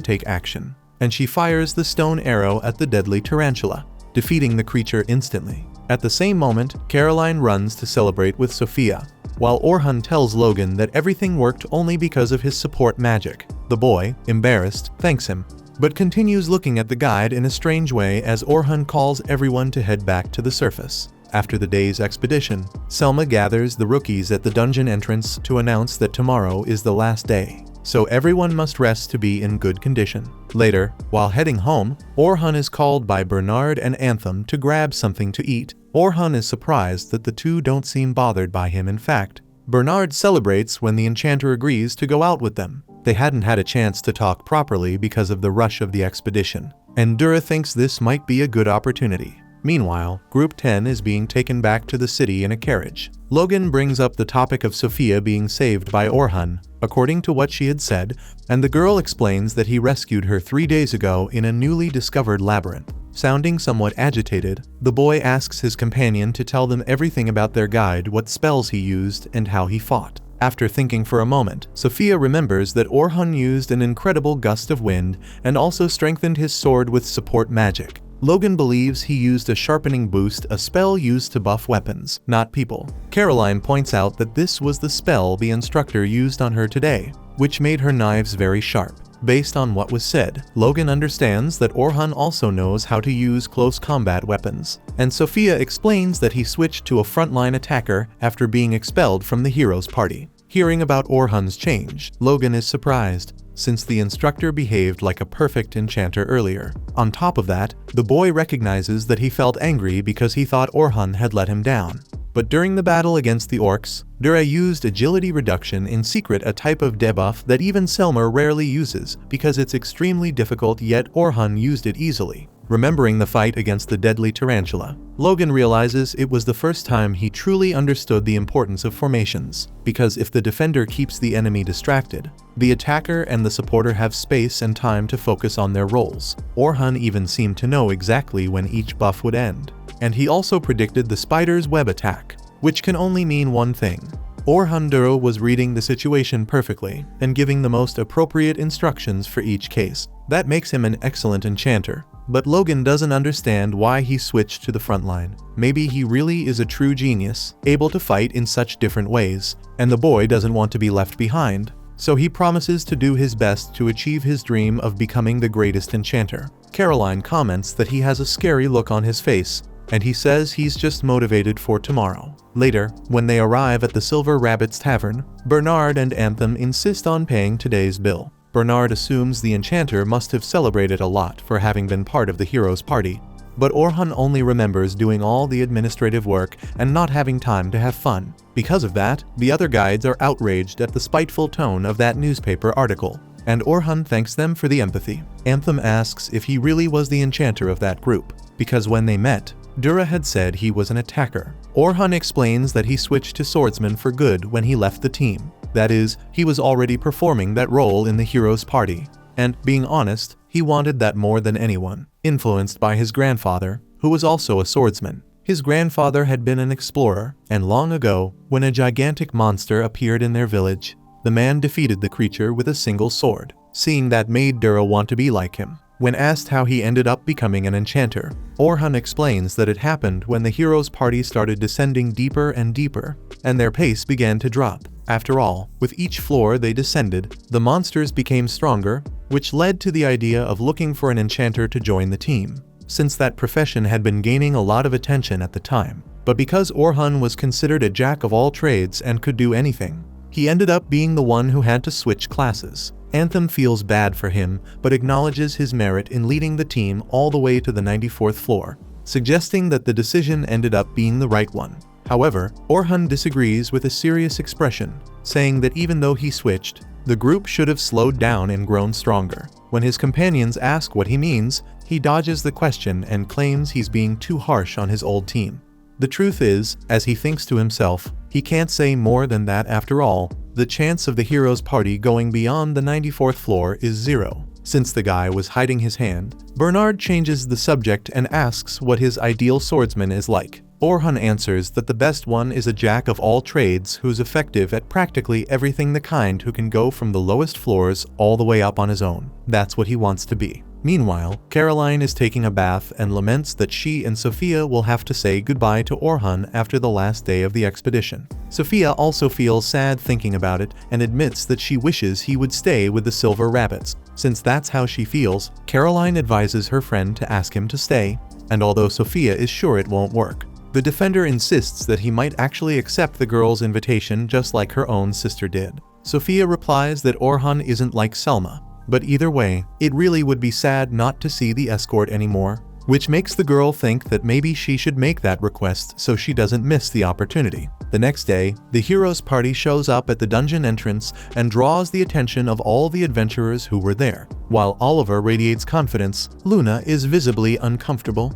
A: take action, and she fires the stone arrow at the deadly tarantula, defeating the creature instantly. At the same moment, Caroline runs to celebrate with Sophia, while Orhan tells Logan that everything worked only because of his support magic. The boy, embarrassed, thanks him, but continues looking at the guide in a strange way as Orhan calls everyone to head back to the surface. After the day's expedition, Selma gathers the rookies at the dungeon entrance to announce that tomorrow is the last day, so everyone must rest to be in good condition. Later, while heading home, Orhan is called by Bernard and Anthem to grab something to eat. Orhan is surprised that the two don't seem bothered by him. In fact, Bernard celebrates when the enchanter agrees to go out with them. They hadn't had a chance to talk properly because of the rush of the expedition, and Dura thinks this might be a good opportunity. Meanwhile, Group 10 is being taken back to the city in a carriage. Logan brings up the topic of Sophia being saved by Orhan, according to what she had said, and the girl explains that he rescued her 3 days ago in a newly discovered labyrinth. Sounding somewhat agitated, the boy asks his companion to tell them everything about their guide, what spells he used, and how he fought. After thinking for a moment, Sophia remembers that Orhan used an incredible gust of wind and also strengthened his sword with support magic. Logan believes he used a Sharpening Boost, a spell used to buff weapons, not people. Caroline points out that this was the spell the instructor used on her today, which made her knives very sharp. Based on what was said, Logan understands that Orhan also knows how to use close combat weapons, and Sophia explains that he switched to a frontline attacker after being expelled from the hero's party. Hearing about Orhan's change, Logan is surprised, since the instructor behaved like a perfect enchanter earlier. On top of that, the boy recognizes that he felt angry because he thought Orhan had let him down. But during the battle against the orcs, Dura used Agility Reduction in secret, a type of debuff that even Selma rarely uses because it's extremely difficult, yet Orhan used it easily. Remembering the fight against the deadly tarantula, Logan realizes it was the first time he truly understood the importance of formations, because if the defender keeps the enemy distracted, the attacker and the supporter have space and time to focus on their roles. Orhan even seemed to know exactly when each buff would end. And he also predicted the spider's web attack, which can only mean one thing. Orhan Dura was reading the situation perfectly and giving the most appropriate instructions for each case. That makes him an excellent enchanter. But Logan doesn't understand why he switched to the front line. Maybe he really is a true genius, able to fight in such different ways, and the boy doesn't want to be left behind, so he promises to do his best to achieve his dream of becoming the greatest enchanter. Caroline comments that he has a scary look on his face, and he says he's just motivated for tomorrow. Later, when they arrive at the Silver Rabbit's Tavern, Bernard and Anthem insist on paying today's bill. Bernard assumes the enchanter must have celebrated a lot for having been part of the hero's party, but Orhan only remembers doing all the administrative work and not having time to have fun. Because of that, the other guides are outraged at the spiteful tone of that newspaper article, and Orhan thanks them for the empathy. Anthem asks if he really was the enchanter of that group, because when they met, Dura had said he was an attacker. Orhan explains that he switched to swordsman for good when he left the team. That is, he was already performing that role in the hero's party, and, being honest, he wanted that more than anyone. Influenced by his grandfather, who was also a swordsman. His grandfather had been an explorer, and long ago, when a gigantic monster appeared in their village, the man defeated the creature with a single sword. Seeing that made Dura want to be like him. When asked how he ended up becoming an enchanter, Orhan explains that it happened when the hero's party started descending deeper and deeper, and their pace began to drop. After all, with each floor they descended, the monsters became stronger, which led to the idea of looking for an enchanter to join the team, since that profession had been gaining a lot of attention at the time. But because Orhan was considered a jack of all trades and could do anything, he ended up being the one who had to switch classes. Anthem feels bad for him, but acknowledges his merit in leading the team all the way to the 94th floor, suggesting that the decision ended up being the right one. However, Orhan disagrees with a serious expression, saying that even though he switched, the group should have slowed down and grown stronger. When his companions ask what he means, he dodges the question and claims he's being too harsh on his old team. The truth is, as he thinks to himself, he can't say more than that. After all, the chance of the hero's party going beyond the 94th floor is 0. Since the guy was hiding his hand, Bernard changes the subject and asks what his ideal swordsman is like. Orhan answers that the best one is a jack of all trades who's effective at practically everything, the kind who can go from the lowest floors all the way up on his own. That's what he wants to be. Meanwhile, Caroline is taking a bath and laments that she and Sophia will have to say goodbye to Orhan after the last day of the expedition. Sophia also feels sad thinking about it and admits that she wishes he would stay with the silver rabbits. Since that's how she feels, Caroline advises her friend to ask him to stay, and although Sophia is sure it won't work, the defender insists that he might actually accept the girl's invitation just like her own sister did. Sophia replies that Orhan isn't like Selma, but either way, it really would be sad not to see the escort anymore, which makes the girl think that maybe she should make that request so she doesn't miss the opportunity. The next day, the heroes' party shows up at the dungeon entrance and draws the attention of all the adventurers who were there. While Oliver radiates confidence, Luna is visibly uncomfortable.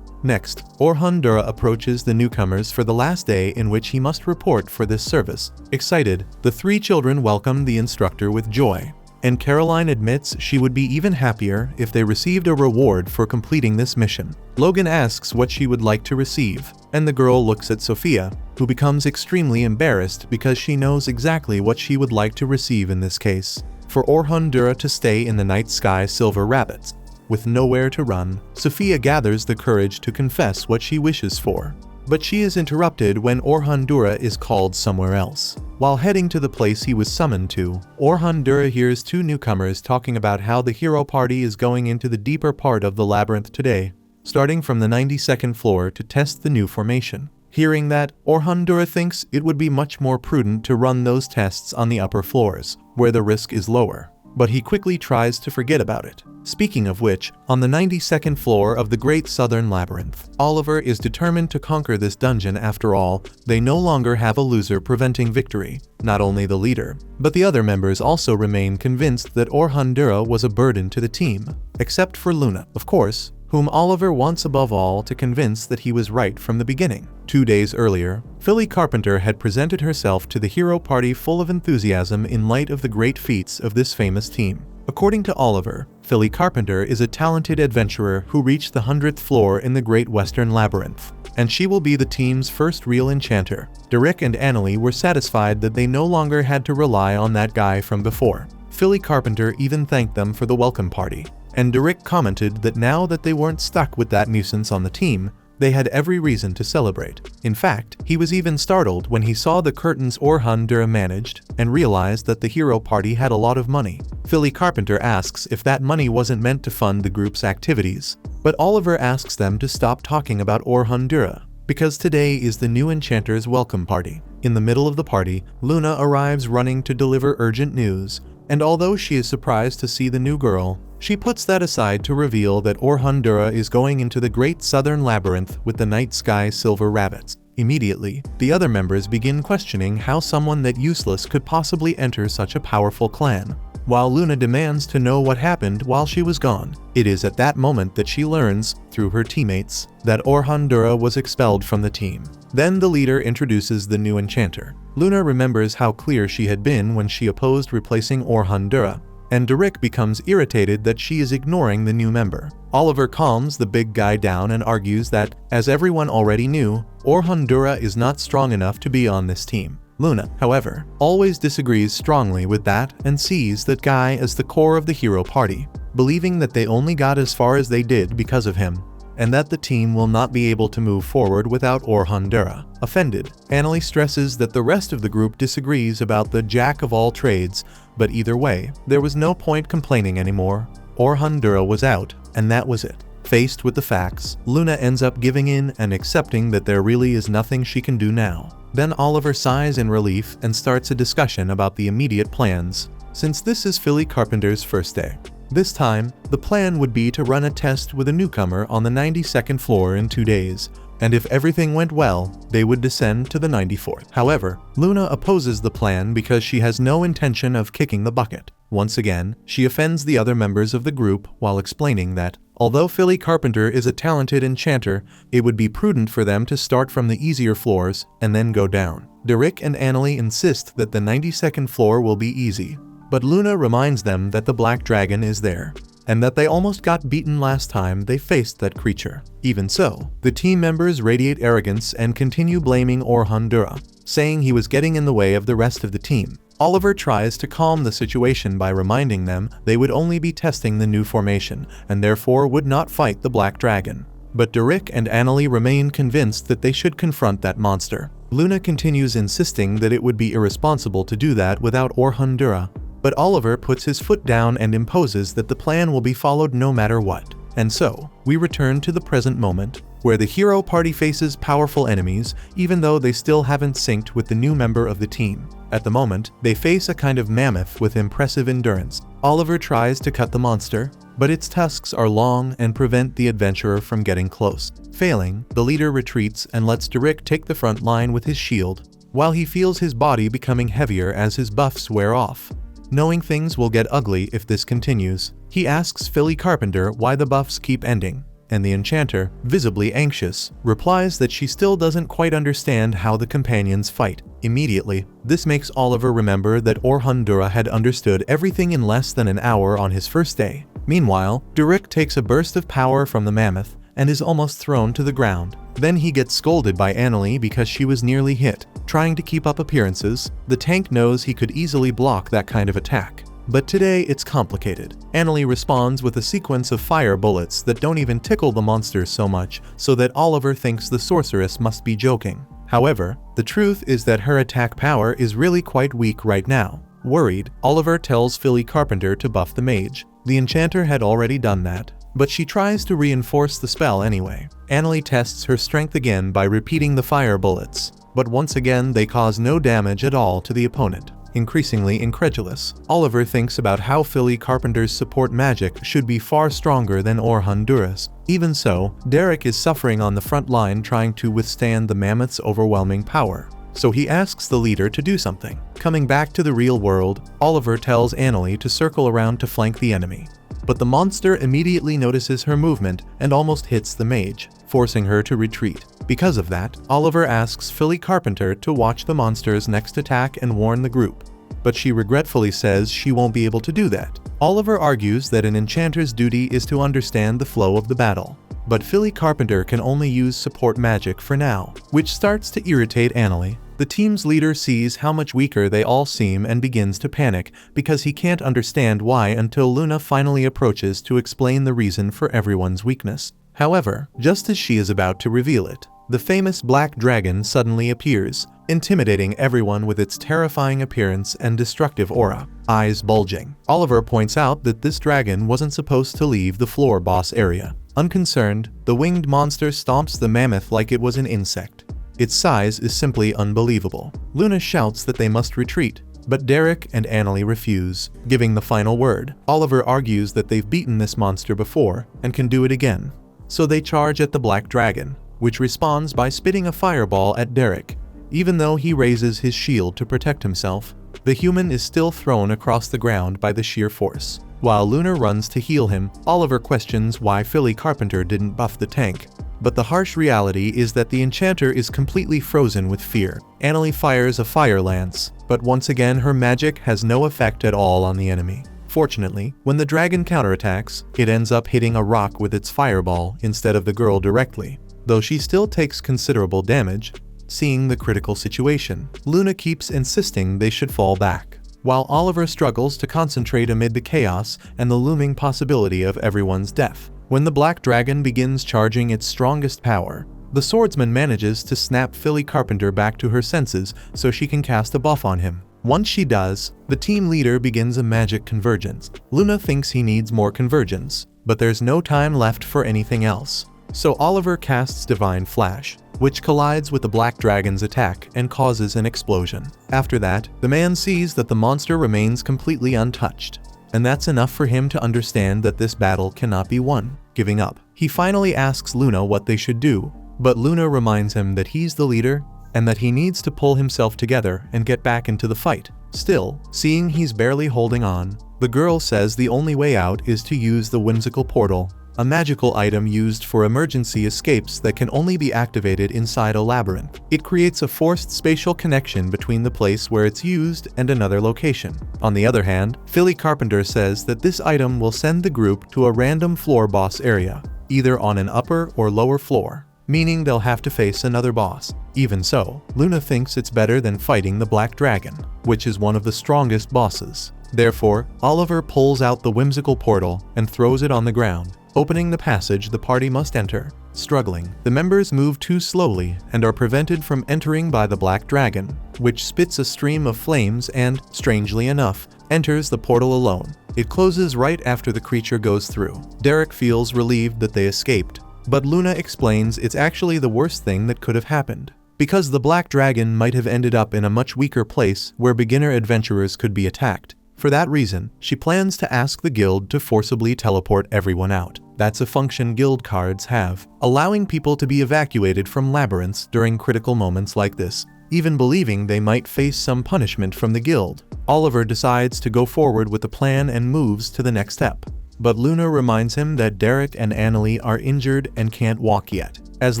A: Next, Orhan Dura approaches the newcomers for the last day in which he must report for this service. Excited, the three children welcome the instructor with joy, and Caroline admits she would be even happier if they received a reward for completing this mission. Logan asks what she would like to receive, and the girl looks at Sophia, who becomes extremely embarrassed because she knows exactly what she would like to receive in this case: for Orhan Dura to stay in the night sky silver rabbits. With nowhere to run, Sophia gathers the courage to confess what she wishes for. But she is interrupted when Orhan Dura is called somewhere else. While heading to the place he was summoned to, Orhan Dura hears two newcomers talking about how the hero party is going into the deeper part of the labyrinth today, starting from the 92nd floor to test the new formation. Hearing that, Orhan Dura thinks it would be much more prudent to run those tests on the upper floors, where the risk is lower. But he quickly tries to forget about it. Speaking of which, on the 92nd floor of the Great Southern Labyrinth, Oliver is determined to conquer this dungeon. After all, they no longer have a loser preventing victory. Not only the leader, but the other members also remain convinced that Orhan Dura was a burden to the team, except for Luna, of course, whom Oliver wants above all to convince that he was right from the beginning. 2 days earlier, Philly Carpenter had presented herself to the hero party full of enthusiasm in light of the great feats of this famous team. According to Oliver, Philly Carpenter is a talented adventurer who reached the 100th floor in the Great Western Labyrinth, and she will be the team's first real enchanter. Derek and Annalie were satisfied that they no longer had to rely on that guy from before. Philly Carpenter even thanked them for the welcome party, and Derek commented that now that they weren't stuck with that nuisance on the team, they had every reason to celebrate. In fact, he was even startled when he saw the curtains Orhan Dura managed and realized that the hero party had a lot of money. Philly Carpenter asks if that money wasn't meant to fund the group's activities, but Oliver asks them to stop talking about Orhan Dura, because today is the new enchanter's welcome party. In the middle of the party, Luna arrives running to deliver urgent news, and although she is surprised to see the new girl, she puts that aside to reveal that Orhan Dura is going into the Great Southern Labyrinth with the Night Sky Silver Rabbits. Immediately, the other members begin questioning how someone that useless could possibly enter such a powerful clan, while Luna demands to know what happened while she was gone. It is at that moment that she learns, through her teammates, that Orhan Dura was expelled from the team. Then the leader introduces the new enchanter. Luna remembers how clear she had been when she opposed replacing Orhan Dura, and Derek becomes irritated that she is ignoring the new member. Oliver calms the big guy down and argues that, as everyone already knew, Orhan Dura is not strong enough to be on this team. Luna, however, always disagrees strongly with that and sees that guy as the core of the hero party, believing that they only got as far as they did because of him, and that the team will not be able to move forward without Orhan Dura. Offended, Annalie stresses that the rest of the group disagrees about the jack of all trades, but either way, there was no point complaining anymore. Orhan Dura was out, and that was it. Faced with the facts, Luna ends up giving in and accepting that there really is nothing she can do now. Then Oliver sighs in relief and starts a discussion about the immediate plans, since this is Philly Carpenter's first day. This time, the plan would be to run a test with a newcomer on the 92nd floor in 2 days, and if everything went well, they would descend to the 94th. However, Luna opposes the plan because she has no intention of kicking the bucket. Once again, she offends the other members of the group while explaining that, although Philly Carpenter is a talented enchanter, it would be prudent for them to start from the easier floors and then go down. Derek and Annalie insist that the 92nd floor will be easy, but Luna reminds them that the black dragon is there, and that they almost got beaten last time they faced that creature. Even so, the team members radiate arrogance and continue blaming Orhandura, saying he was getting in the way of the rest of the team. Oliver tries to calm the situation by reminding them they would only be testing the new formation, and therefore would not fight the black dragon. But Derek and Annalie remain convinced that they should confront that monster. Luna continues insisting that it would be irresponsible to do that without Orhandura, but Oliver puts his foot down and imposes that the plan will be followed no matter what. And so, we return to the present moment, where the hero party faces powerful enemies, even though they still haven't synced with the new member of the team. At the moment, they face a kind of mammoth with impressive endurance. Oliver tries to cut the monster, but its tusks are long and prevent the adventurer from getting close. Failing, the leader retreats and lets Derek take the front line with his shield, while he feels his body becoming heavier as his buffs wear off. Knowing things will get ugly if this continues, he asks Philly Carpenter why the buffs keep ending, and the enchanter, visibly anxious, replies that she still doesn't quite understand how the companions fight. Immediately, this makes Oliver remember that Orhandura had understood everything in less than an hour on his first day. Meanwhile, Derek takes a burst of power from the mammoth and is almost thrown to the ground. Then he gets scolded by Annalie because she was nearly hit. Trying to keep up appearances, the tank knows he could easily block that kind of attack. But today it's complicated. Annalie responds with a sequence of fire bullets that don't even tickle the monsters so much, so that Oliver thinks the sorceress must be joking. However, the truth is that her attack power is really quite weak right now. Worried, Oliver tells Philly Carpenter to buff the mage. The enchanter had already done that, but she tries to reinforce the spell anyway. Annalie tests her strength again by repeating the fire bullets, but once again they cause no damage at all to the opponent. Increasingly incredulous, Oliver thinks about how Philly Carpenter's support magic should be far stronger than Orhandura's. Even so, Derek is suffering on the front line trying to withstand the mammoth's overwhelming power. So he asks the leader to do something. Coming back to the real world, Oliver tells Annalie to circle around to flank the enemy. But the monster immediately notices her movement and almost hits the mage, forcing her to retreat. Because of that, Oliver asks Philly Carpenter to watch the monster's next attack and warn the group. But she regretfully says she won't be able to do that. Oliver argues that an enchanter's duty is to understand the flow of the battle. But Philly Carpenter can only use support magic for now, which starts to irritate Annalie. The team's leader sees how much weaker they all seem and begins to panic because he can't understand why until Luna finally approaches to explain the reason for everyone's weakness. However, just as she is about to reveal it, the famous black dragon suddenly appears, intimidating everyone with its terrifying appearance and destructive aura, eyes bulging. Oliver points out that this dragon wasn't supposed to leave the floor boss area. Unconcerned, the winged monster stomps the mammoth like it was an insect. Its size is simply unbelievable. Luna shouts that they must retreat, but Derek and Annalie refuse, giving the final word. Oliver argues that they've beaten this monster before and can do it again. So they charge at the black dragon, which responds by spitting a fireball at Derek. Even though he raises his shield to protect himself, the human is still thrown across the ground by the sheer force. While Luna runs to heal him, Oliver questions why Philly Carpenter didn't buff the tank. But the harsh reality is that the enchanter is completely frozen with fear. Annalie fires a fire lance, but once again her magic has no effect at all on the enemy. Fortunately, when the dragon counterattacks, it ends up hitting a rock with its fireball instead of the girl directly. Though she still takes considerable damage, seeing the critical situation, Luna keeps insisting they should fall back, while Oliver struggles to concentrate amid the chaos and the looming possibility of everyone's death. When the black dragon begins charging its strongest power, the swordsman manages to snap Philly Carpenter back to her senses so she can cast a buff on him. Once she does, the team leader begins a magic convergence. Luna thinks he needs more convergence, but there's no time left for anything else. So Oliver casts Divine Flash, which collides with the black dragon's attack and causes an explosion. After that, the man sees that the monster remains completely untouched, and that's enough for him to understand that this battle cannot be won. Giving up, he finally asks Luna what they should do, but Luna reminds him that he's the leader and that he needs to pull himself together and get back into the fight. Still, seeing he's barely holding on, the girl says the only way out is to use the whimsical portal, a magical item used for emergency escapes that can only be activated inside a labyrinth. It creates a forced spatial connection between the place where it's used and another location. On the other hand, Philly Carpenter says that this item will send the group to a random floor boss area, either on an upper or lower floor, meaning they'll have to face another boss. Even so, Luna thinks it's better than fighting the Black Dragon, which is one of the strongest bosses. Therefore, Oliver pulls out the whimsical portal and throws it on the ground, opening the passage the party must enter. Struggling, the members move too slowly and are prevented from entering by the Black Dragon, which spits a stream of flames and, strangely enough, enters the portal alone. It closes right after the creature goes through. Derek feels relieved that they escaped, but Luna explains it's actually the worst thing that could have happened, because the Black Dragon might have ended up in a much weaker place where beginner adventurers could be attacked. For that reason, she plans to ask the guild to forcibly teleport everyone out. That's a function guild cards have, allowing people to be evacuated from labyrinths during critical moments like this, even believing they might face some punishment from the guild. Oliver decides to go forward with the plan and moves to the next step. But Luna reminds him that Derek and Annalie are injured and can't walk yet. As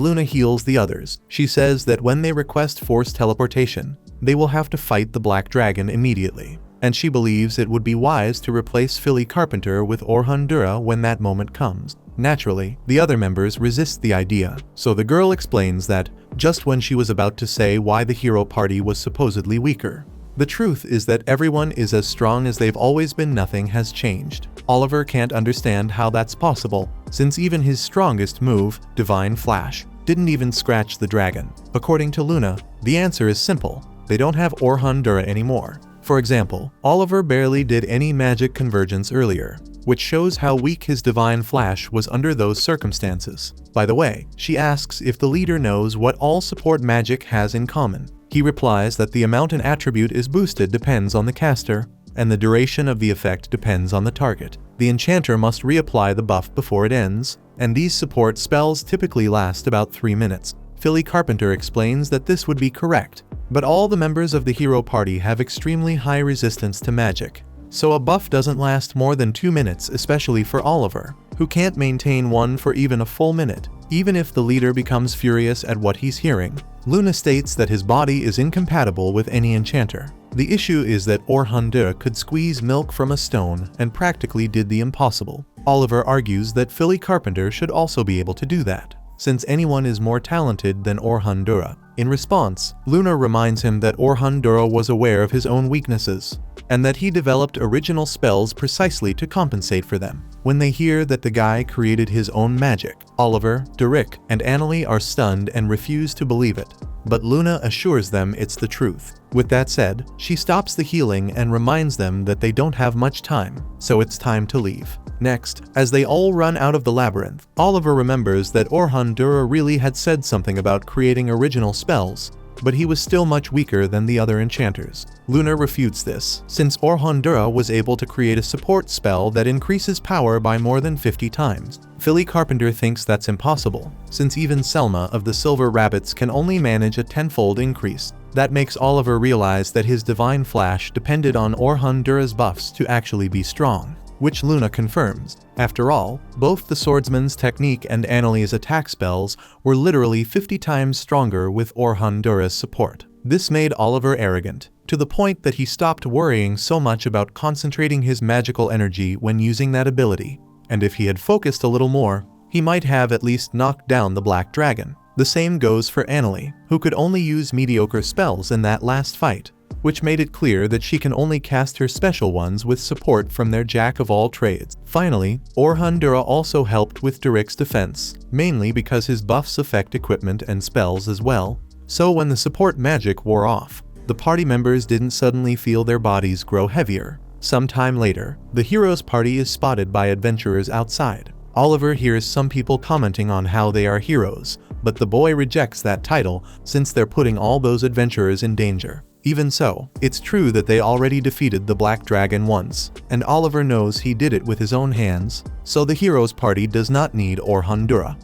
A: Luna heals the others, she says that when they request forced teleportation, they will have to fight the Black Dragon immediately, and she believes it would be wise to replace Philly Carpenter with Orhandura when that moment comes. Naturally, the other members resist the idea, so the girl explains that, just when she was about to say why the hero party was supposedly weaker, the truth is that everyone is as strong as they've always been. Nothing has changed. Oliver can't understand how that's possible, since even his strongest move, Divine Flash, didn't even scratch the dragon. According to Luna, the answer is simple: they don't have Orhandura anymore. For example, Oliver barely did any magic convergence earlier, which shows how weak his Divine Flash was under those circumstances. By the way, she asks if the leader knows what all support magic has in common. He replies that the amount an attribute is boosted depends on the caster, and the duration of the effect depends on the target. The enchanter must reapply the buff before it ends, and these support spells typically last about 3 minutes. Philly Carpenter explains that this would be correct, but all the members of the hero party have extremely high resistance to magic, so a buff doesn't last more than 2 minutes, especially for Oliver, who can't maintain one for even a full minute, even if the leader becomes furious at what he's hearing. Luna states that his body is incompatible with any enchanter. The issue is that Orhandura could squeeze milk from a stone and practically did the impossible. Oliver argues that Philly Carpenter should also be able to do that, since anyone is more talented than Orhandura. In response, Luna reminds him that Orhandura was aware of his own weaknesses, and that he developed original spells precisely to compensate for them. When they hear that the guy created his own magic, Oliver, Derek, and Annalie are stunned and refuse to believe it, but Luna assures them it's the truth. With that said, she stops the healing and reminds them that they don't have much time, so it's time to leave. Next, as they all run out of the labyrinth, Oliver remembers that Orhandura really had said something about creating original spells, but he was still much weaker than the other enchanters. Luna refutes this, since Orhandura was able to create a support spell that increases power by more than 50 times. Philly Carpenter thinks that's impossible, since even Selma of the Silver Rabbits can only manage a 10-fold increase. That makes Oliver realize that his Divine Flash depended on Orhandura's buffs to actually be strong, which Luna confirms. After all, both the swordsman's technique and Annalie's attack spells were literally 50 times stronger with Orhandura's support. This made Oliver arrogant, to the point that he stopped worrying so much about concentrating his magical energy when using that ability, and if he had focused a little more, he might have at least knocked down the Black Dragon. The same goes for Annalie, who could only use mediocre spells in that last fight, which made it clear that she can only cast her special ones with support from their jack-of-all-trades. Finally, Orhandura also helped with Derek's defense, mainly because his buffs affect equipment and spells as well, so when the support magic wore off, the party members didn't suddenly feel their bodies grow heavier. Sometime later, the heroes' party is spotted by adventurers outside. Oliver hears some people commenting on how they are heroes, but the boy rejects that title since they're putting all those adventurers in danger. Even so, it's true that they already defeated the Black Dragon once, and Oliver knows he did it with his own hands, so the heroes' party does not need Orhandura.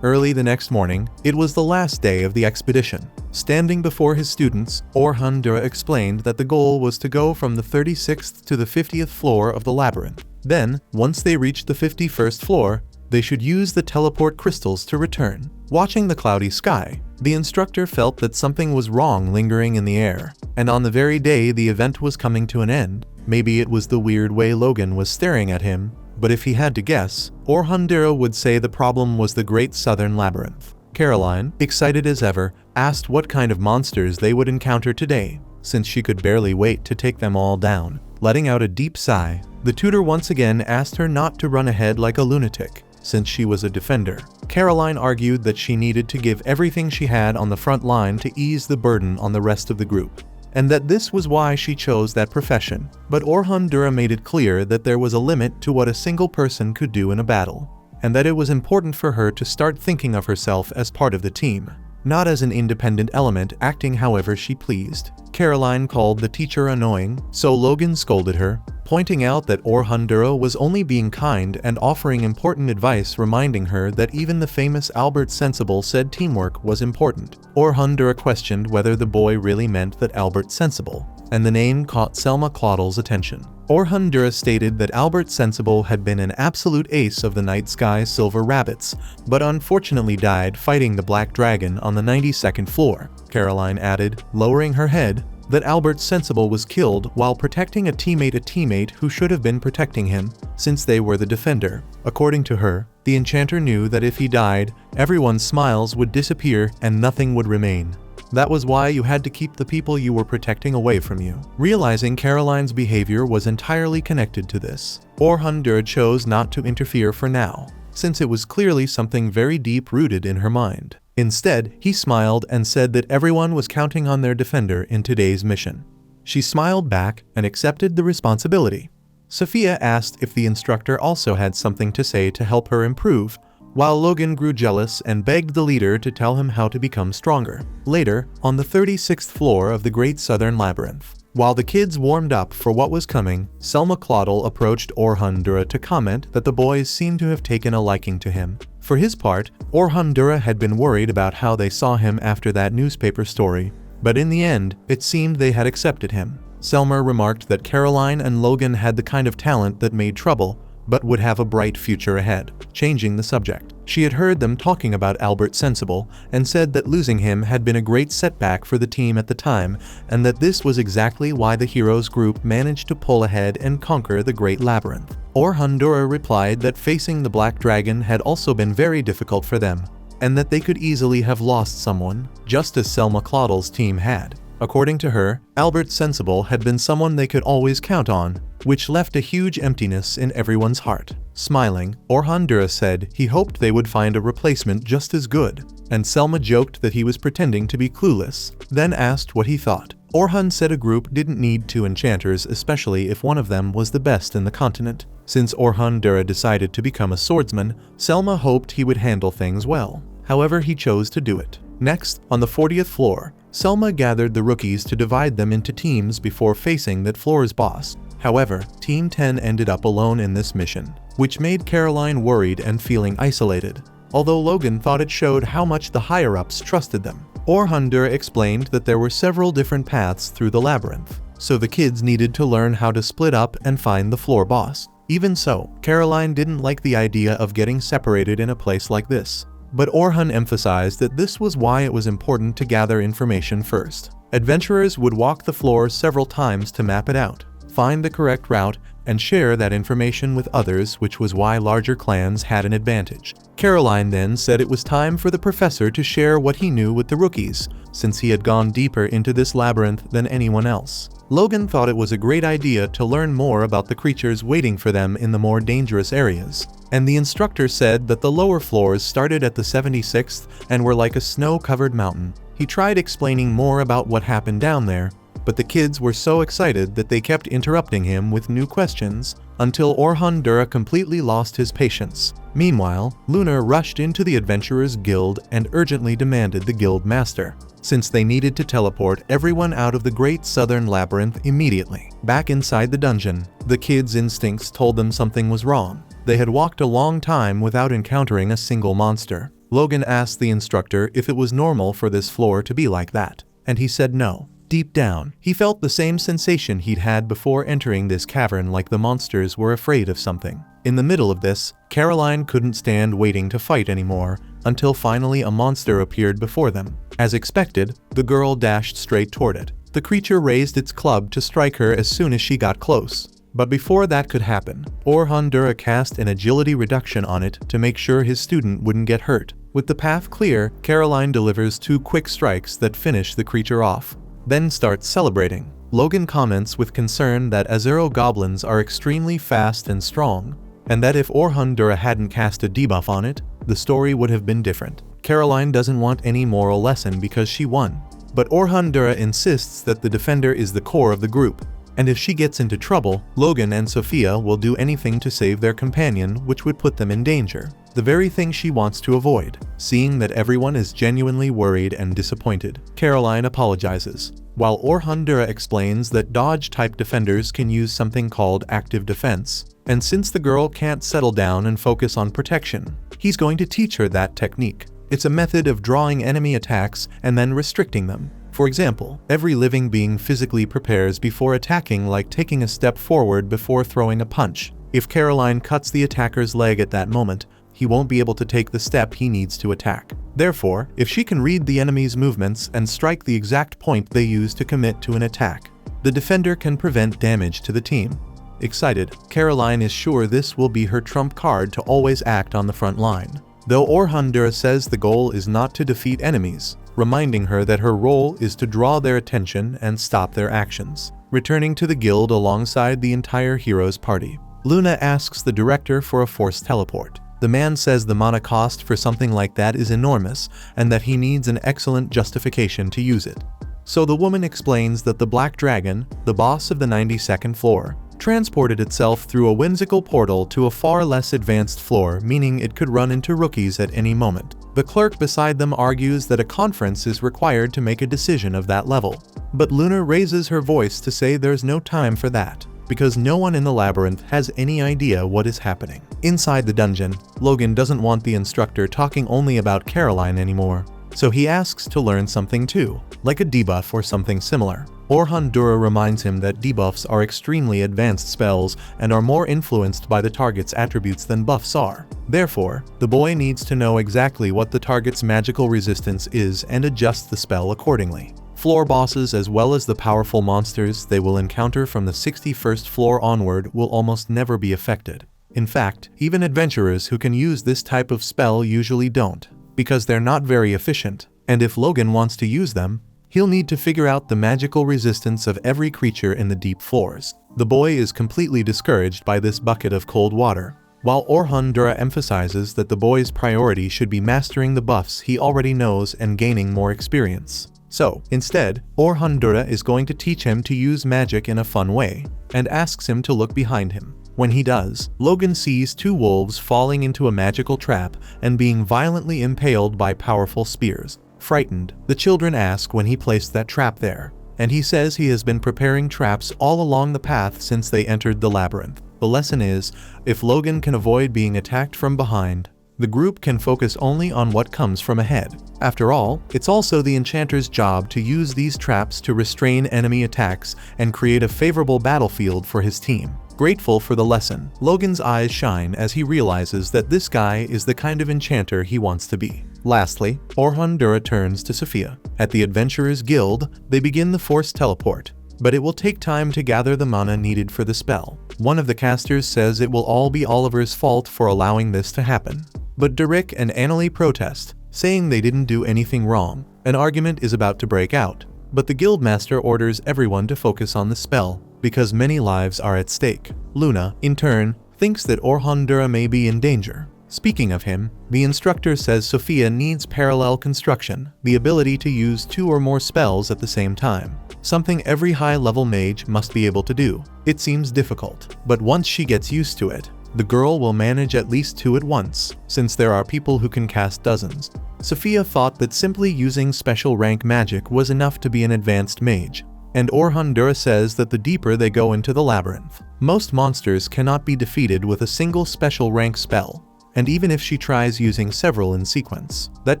A: Early the next morning, it was the last day of the expedition. Standing before his students, Orhandura explained that the goal was to go from the 36th to the 50th floor of the labyrinth. Then, once they reached the 51st floor, they should use the teleport crystals to return. Watching the cloudy sky, the instructor felt that something was wrong lingering in the air, and on the very day the event was coming to an end, maybe it was the weird way Logan was staring at him, but if he had to guess, Orhandura would say the problem was the Great Southern Labyrinth. Caroline, excited as ever, asked what kind of monsters they would encounter today, since she could barely wait to take them all down. Letting out a deep sigh, the tutor once again asked her not to run ahead like a lunatic, since she was a defender. Caroline argued that she needed to give everything she had on the front line to ease the burden on the rest of the group, and that this was why she chose that profession. But Orhandura made it clear that there was a limit to what a single person could do in a battle, and that it was important for her to start thinking of herself as part of the team, not as an independent element acting however she pleased. Caroline called the teacher annoying, so Logan scolded her, pointing out that Orhandura was only being kind and offering important advice, reminding her that even the famous Albert Sensible said teamwork was important. Orhandura questioned whether the boy really meant that Albert Sensible, and the name caught Selma Claudel's attention. Orhandura stated that Albert Sensible had been an absolute ace of the night sky silver rabbits, but unfortunately died fighting the black dragon on the 92nd floor. Caroline added, lowering her head, that Albert Sensible was killed while protecting a teammate who should have been protecting him, since they were the defender. According to her, the enchanter knew that if he died, everyone's smiles would disappear and nothing would remain. That was why you had to keep the people you were protecting away from you. Realizing Caroline's behavior was entirely connected to this, Orhandura chose not to interfere for now, since it was clearly something very deep-rooted in her mind. Instead, he smiled and said that everyone was counting on their defender in today's mission. She smiled back and accepted the responsibility. Sophia asked if the instructor also had something to say to help her improve, while Logan grew jealous and begged the leader to tell him how to become stronger. Later, on the 36th floor of the Great Southern Labyrinth, while the kids warmed up for what was coming, Selma Claudel approached Orhandura to comment that the boys seemed to have taken a liking to him. For his part, Orhandura had been worried about how they saw him after that newspaper story, but in the end, it seemed they had accepted him. Selma remarked that Caroline and Logan had the kind of talent that made trouble, but would have a bright future ahead. Changing the subject, she had heard them talking about Albert Sensible and said that losing him had been a great setback for the team at the time, and that this was exactly why the heroes group managed to pull ahead and conquer the Great Labyrinth. Orhandura replied that facing the Black Dragon had also been very difficult for them, and that they could easily have lost someone, just as Selma Claudel's team had. According to her, Albert Sensible had been someone they could always count on, which left a huge emptiness in everyone's heart. Smiling, Orhandura said he hoped they would find a replacement just as good, and Selma joked that he was pretending to be clueless, then asked what he thought. Orhan said a group didn't need two enchanters, especially if one of them was the best in the continent. Since Orhandura decided to become a swordsman, Selma hoped he would handle things well. However, he chose to do it. Next, on the 40th floor, Selma gathered the rookies to divide them into teams before facing that floor's boss. However, Team 10 ended up alone in this mission, which made Caroline worried and feeling isolated, although Logan thought it showed how much the higher-ups trusted them. Orhandura explained that there were several different paths through the labyrinth, so the kids needed to learn how to split up and find the floor boss. Even so, Caroline didn't like the idea of getting separated in a place like this, but Orhan emphasized that this was why it was important to gather information first. Adventurers would walk the floor several times to map it out, find the correct route, and share that information with others, which was why larger clans had an advantage. Caroline then said it was time for the professor to share what he knew with the rookies, since he had gone deeper into this labyrinth than anyone else. Logan thought it was a great idea to learn more about the creatures waiting for them in the more dangerous areas, and the instructor said that the lower floors started at the 76th and were like a snow-covered mountain. He tried explaining more about what happened down there, but the kids were so excited that they kept interrupting him with new questions until Orhandura completely lost his patience. Meanwhile, Lunar rushed into the Adventurers Guild and urgently demanded the guild master, since they needed to teleport everyone out of the Great Southern Labyrinth immediately. Back inside the dungeon, the kids' instincts told them something was wrong. They had walked a long time without encountering a single monster. Logan asked the instructor if it was normal for this floor to be like that, and he said no. Deep down, he felt the same sensation he'd had before entering this cavern, like the monsters were afraid of something. In the middle of this, Caroline couldn't stand waiting to fight anymore, until finally a monster appeared before them. As expected, the girl dashed straight toward it. The creature raised its club to strike her as soon as she got close. But before that could happen, Orhandura cast an agility reduction on it to make sure his student wouldn't get hurt. With the path clear, Caroline delivers 2 quick strikes that finish the creature off, then starts celebrating. Logan comments with concern that Azuro goblins are extremely fast and strong, and that if Orhandura hadn't cast a debuff on it, the story would have been different. Caroline doesn't want any moral lesson because she won, but Orhandura insists that the defender is the core of the group, and if she gets into trouble, Logan and Sophia will do anything to save their companion, which would put them in danger. The very thing she wants to avoid. Seeing that everyone is genuinely worried and disappointed, Caroline apologizes, while Orhandura explains that dodge-type defenders can use something called active defense, and since the girl can't settle down and focus on protection, he's going to teach her that technique. It's a method of drawing enemy attacks and then restricting them. For example, every living being physically prepares before attacking, like taking a step forward before throwing a punch. If Caroline cuts the attacker's leg at that moment, he won't be able to take the step he needs to attack. Therefore, if she can read the enemy's movements and strike the exact point they use to commit to an attack, the defender can prevent damage to the team. Excited, Caroline is sure this will be her trump card to always act on the front line. Though Orhandura says the goal is not to defeat enemies, reminding her that her role is to draw their attention and stop their actions. Returning to the guild alongside the entire heroes party, Luna asks the director for a forced teleport. The man says the mana cost for something like that is enormous and that he needs an excellent justification to use it. So the woman explains that the Black Dragon, the boss of the 92nd floor, transported itself through a whimsical portal to a far less advanced floor, meaning it could run into rookies at any moment. The clerk beside them argues that a conference is required to make a decision of that level. But Luna raises her voice to say there's no time for that, because no one in the labyrinth has any idea what is happening. Inside the dungeon, Logan doesn't want the instructor talking only about Caroline anymore, so he asks to learn something too, like a debuff or something similar. Orhandura reminds him that debuffs are extremely advanced spells and are more influenced by the target's attributes than buffs are. Therefore, the boy needs to know exactly what the target's magical resistance is and adjust the spell accordingly. Floor bosses as well as the powerful monsters they will encounter from the 61st floor onward will almost never be affected. In fact, even adventurers who can use this type of spell usually don't, because they're not very efficient, and if Logan wants to use them, he'll need to figure out the magical resistance of every creature in the deep floors. The boy is completely discouraged by this bucket of cold water, while Orhandura emphasizes that the boy's priority should be mastering the buffs he already knows and gaining more experience. So, instead, Orhandura is going to teach him to use magic in a fun way, and asks him to look behind him. When he does, Logan sees 2 wolves falling into a magical trap and being violently impaled by powerful spears. Frightened, the children ask when he placed that trap there, and he says he has been preparing traps all along the path since they entered the labyrinth. The lesson is, if Logan can avoid being attacked from behind, the group can focus only on what comes from ahead. After all, it's also the enchanter's job to use these traps to restrain enemy attacks and create a favorable battlefield for his team. Grateful for the lesson, Logan's eyes shine as he realizes that this guy is the kind of enchanter he wants to be. Lastly, Orhandura turns to Sophia. At the Adventurers Guild, they begin the forced teleport, but it will take time to gather the mana needed for the spell. One of the casters says it will all be Oliver's fault for allowing this to happen. But Derek and Annalie protest, saying they didn't do anything wrong. An argument is about to break out, but the guildmaster orders everyone to focus on the spell, because many lives are at stake. Luna, in turn, thinks that Orhandura may be in danger. Speaking of him, the instructor says Sophia needs parallel construction, the ability to use 2 or more spells at the same time, something every high-level mage must be able to do. It seems difficult, but once she gets used to it, the girl will manage at least 2 at once, since there are people who can cast dozens. Sophia thought that simply using special rank magic was enough to be an advanced mage, and Orhandura says that the deeper they go into the labyrinth, most monsters cannot be defeated with a single special rank spell, and even if she tries using several in sequence, that